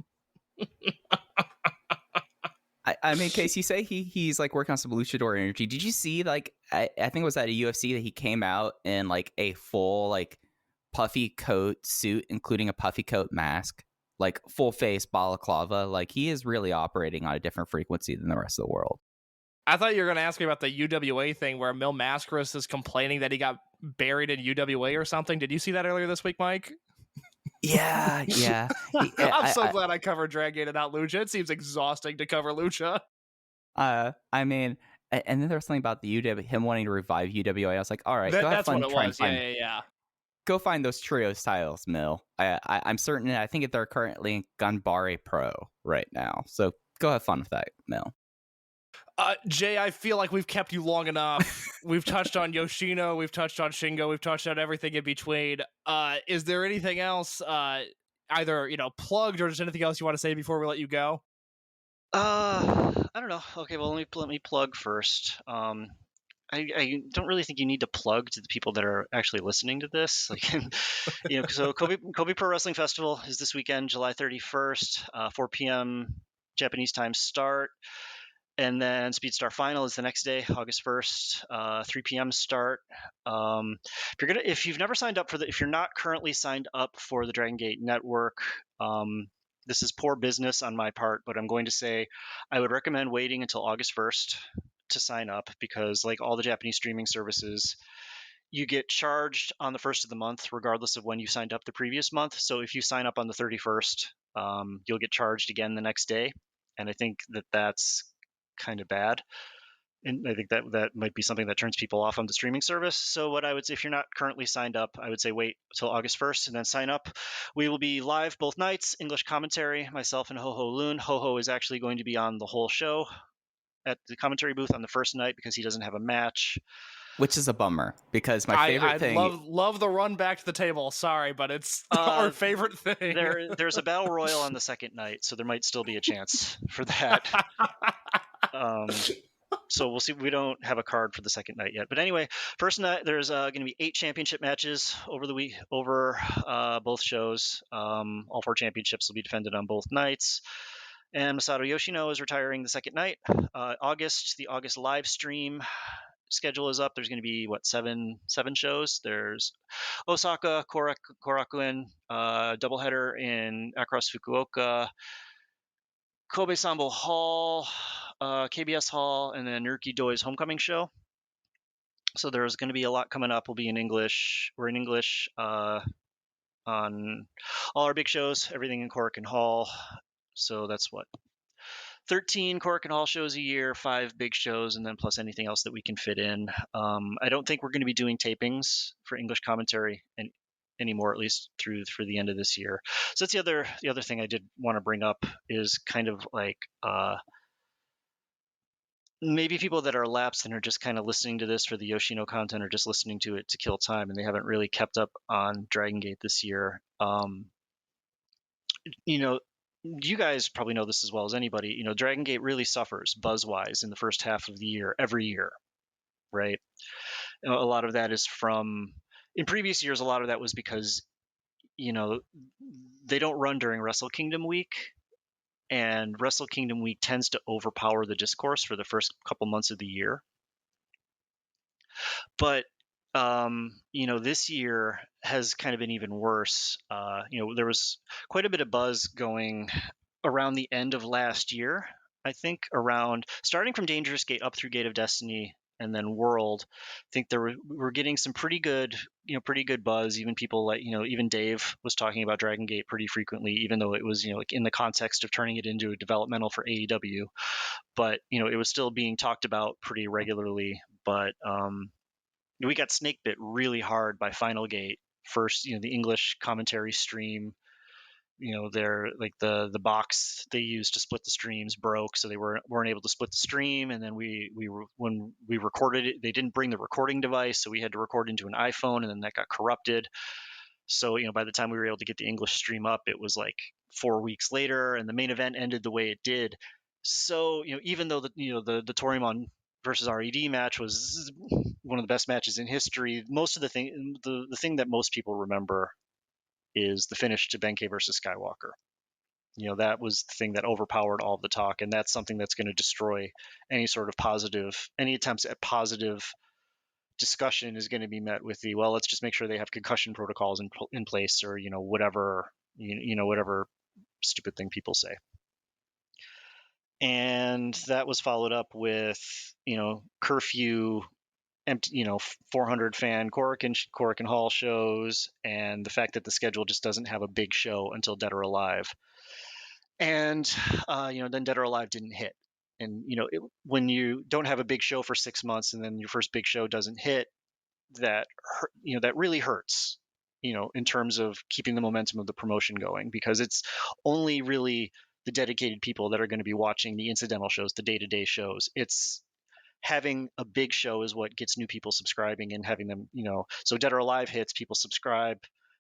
I mean, Case, you say he's like working on some luchador energy. Did you see, like, I think it was at a UFC that he came out in like a full like puffy coat suit, including a puffy coat mask, like full face balaclava. Like, he is really operating on a different frequency than the rest of the world. I thought you were going to ask me about the UWA thing where Mil Mascaras is complaining that he got buried in UWA or something. Did you see that earlier this week, Mike? Yeah. I'm so glad I covered Dragongate and not Lucha. It seems exhausting to cover Lucha. I mean, and then there was something about the him wanting to revive UWA. I was like, all right, that's what it was. Yeah. Go find those trios titles, Mil. I'm certain. I think they're currently in Ganbare Pro right now. So go have fun with that, Mil. Jay, I feel like we've kept you long enough. We've touched on Yoshino, we've touched on Shingo, we've touched on everything in between. Is there anything else, either plugged or just anything else you want to say before we let you go? I don't know. Okay, well let me plug first. I don't really think you need to plug to the people that are actually listening to this. Like, so Kobe Pro Wrestling Festival is this weekend, July 31st, 4 p.m. Japanese time start. And then Speedstar Final is the next day, August 1st, 3 p.m. start. If you've never signed up if you're not currently signed up for the Dragongate Network, this is poor business on my part, but I'm going to say I would recommend waiting until August 1st to sign up, because like all the Japanese streaming services, you get charged on the first of the month, regardless of when you signed up the previous month. So if you sign up on the 31st, you'll get charged again the next day. And I think that's kind of bad. And I think that might be something that turns people off on the streaming service. So what I would say, if you're not currently signed up, I would say wait till August 1st and then sign up. We will be live both nights, English commentary, myself and Ho Ho Loon. Ho Ho is actually going to be on the whole show at the commentary booth on the first night because he doesn't have a match. Which is a bummer, because my favorite thing... I love the run back to the table. Sorry, but it's our favorite thing. There's a battle royal on the second night, so there might still be a chance for that. So we'll see. We don't have a card for the second night yet. But anyway, first night, there's going to be 8 championship matches over the week, over both shows. All 4 championships will be defended on both nights. And Masato Yoshino is retiring the second night. The August live stream schedule is up. There's going to be 7 shows. There's Osaka, Korakuen, doubleheader in across Fukuoka, Kobe Sambo Hall, KBS Hall, and then Nurki Doi's homecoming show. So there's going to be a lot coming up. We'll be in English. We're in English on all our big shows, everything in Korakuen Hall. So that's 13 Korakuen Hall shows a year, 5 big shows, and then plus anything else that we can fit in. I don't think we're going to be doing tapings for English commentary anymore, at least for the end of this year. So that's the other thing I did want to bring up is kind of like maybe people that are lapsed and are just kind of listening to this for the Yoshino content or just listening to it to kill time, and they haven't really kept up on Dragongate this year. You guys probably know this as well as anybody. Dragongate really suffers buzz-wise in the first half of the year, every year, right? A lot of that is from, in previous years, a lot of that was because, they don't run during Wrestle Kingdom week, and Wrestle Kingdom week tends to overpower the discourse for the first couple months of the year. But this year has kind of been even worse. There was quite a bit of buzz going around the end of last year, I think, starting from Dangerous Gate up through Gate of Destiny and then World. I think we were getting some pretty good buzz. Even people like, even Dave was talking about Dragongate pretty frequently, even though it was, like in the context of turning it into a developmental for AEW. But, it was still being talked about pretty regularly. But we got snake bit really hard by Final Gate. First, the English commentary stream, they're like the box they used to split the streams broke, so they weren't able to split the stream. And then when we recorded it, they didn't bring the recording device, so we had to record into an iPhone, and then that got corrupted. So by the time we were able to get the English stream up, it was like 4 weeks later, and the main event ended the way it did. So even though the Toryumon versus RED match was one of the best matches in history, most of the thing that most people remember is the finish to Benkei versus Skywalker. That was the thing that overpowered all of the talk, and that's something that's going to destroy any attempts at positive discussion is going to be met with let's just make sure they have concussion protocols in place, or whatever whatever stupid thing people say. And that was followed up with curfew, empty, 400 fan Korakuen Hall shows, and the fact that the schedule just doesn't have a big show until Dead or Alive. And then Dead or Alive didn't hit. And when you don't have a big show for 6 months and then your first big show doesn't hit, that really hurts, in terms of keeping the momentum of the promotion going, because it's only really the dedicated people that are going to be watching the incidental shows, the day-to-day shows. It's having a big show is what gets new people subscribing and having them, so Dead or Alive hits, people subscribe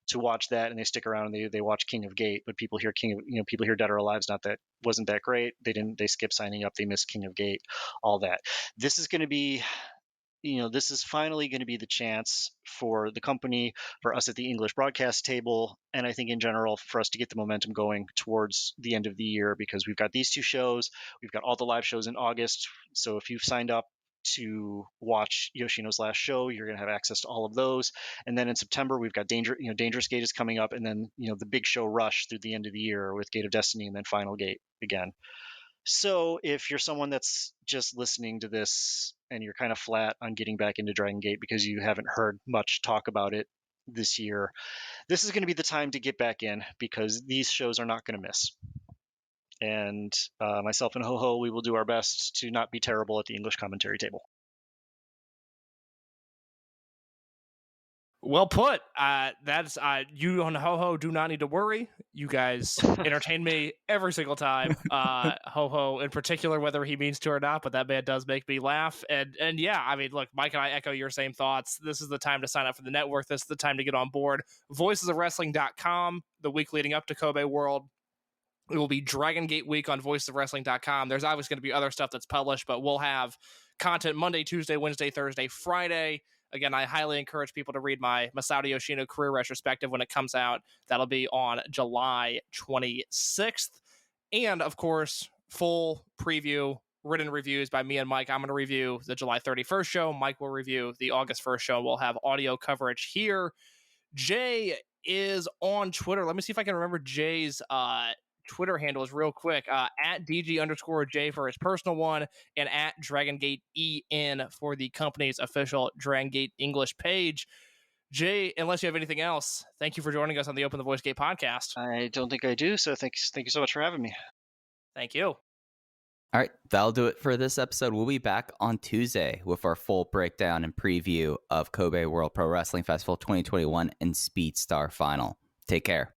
to watch that, and they stick around and they watch King of Gate. But people hear people hear Dead or Alive's wasn't that great. They skip signing up. They miss King of Gate, all that. This is going to be, this is finally going to be the chance for the company, for us at the English broadcast table, and I think in general for us to get the momentum going towards the end of the year, because we've got these 2 shows. We've got all the live shows in August. So if you've signed up to watch Yoshino's last show, you're going to have access to all of those. And then in September, we've got Dangerous Gate is coming up, and then the big show rush through the end of the year with Gate of Destiny, and then Final Gate again. So if you're someone that's just listening to this and you're kind of flat on getting back into Dragongate because you haven't heard much talk about it this year, this is going to be the time to get back in, because these shows are not going to miss. And myself and Ho-Ho, we will do our best to not be terrible at the English commentary table. Well put. That's you and Ho-Ho do not need to worry. You guys entertain me every single time. Ho-Ho in particular, whether he means to or not, but that man does make me laugh. And yeah, I mean, look, Mike and I echo your same thoughts. This is the time to sign up for the network. This is the time to get on board. VoicesOfWrestling.com, the week leading up to Kobe World. It will be Dragongate week on VoicesOfWrestling.com. There's obviously going to be other stuff that's published, but we'll have content Monday, Tuesday, Wednesday, Thursday, Friday. Again, I highly encourage people to read my Masato Yoshino career retrospective when it comes out. That'll be on July 26th. And, of course, full preview, written reviews by me and Mike. I'm going to review the July 31st show. Mike will review the August 1st show. We'll have audio coverage here. Jay is on Twitter. Let me see if I can remember Jay's Twitter handles real quick. At DG_J for his personal one, and at Dragongate EN for the company's official Dragongate English page. Jay, unless you have anything else, thank you for joining us on the Open the Voice Gate podcast. I don't think I do, so thank you so much for having me. Thank you. All right, that'll do it for this episode. We'll be back on Tuesday with our full breakdown and preview of Kobe World Pro Wrestling Festival 2021 and Speed Star Final. Take care.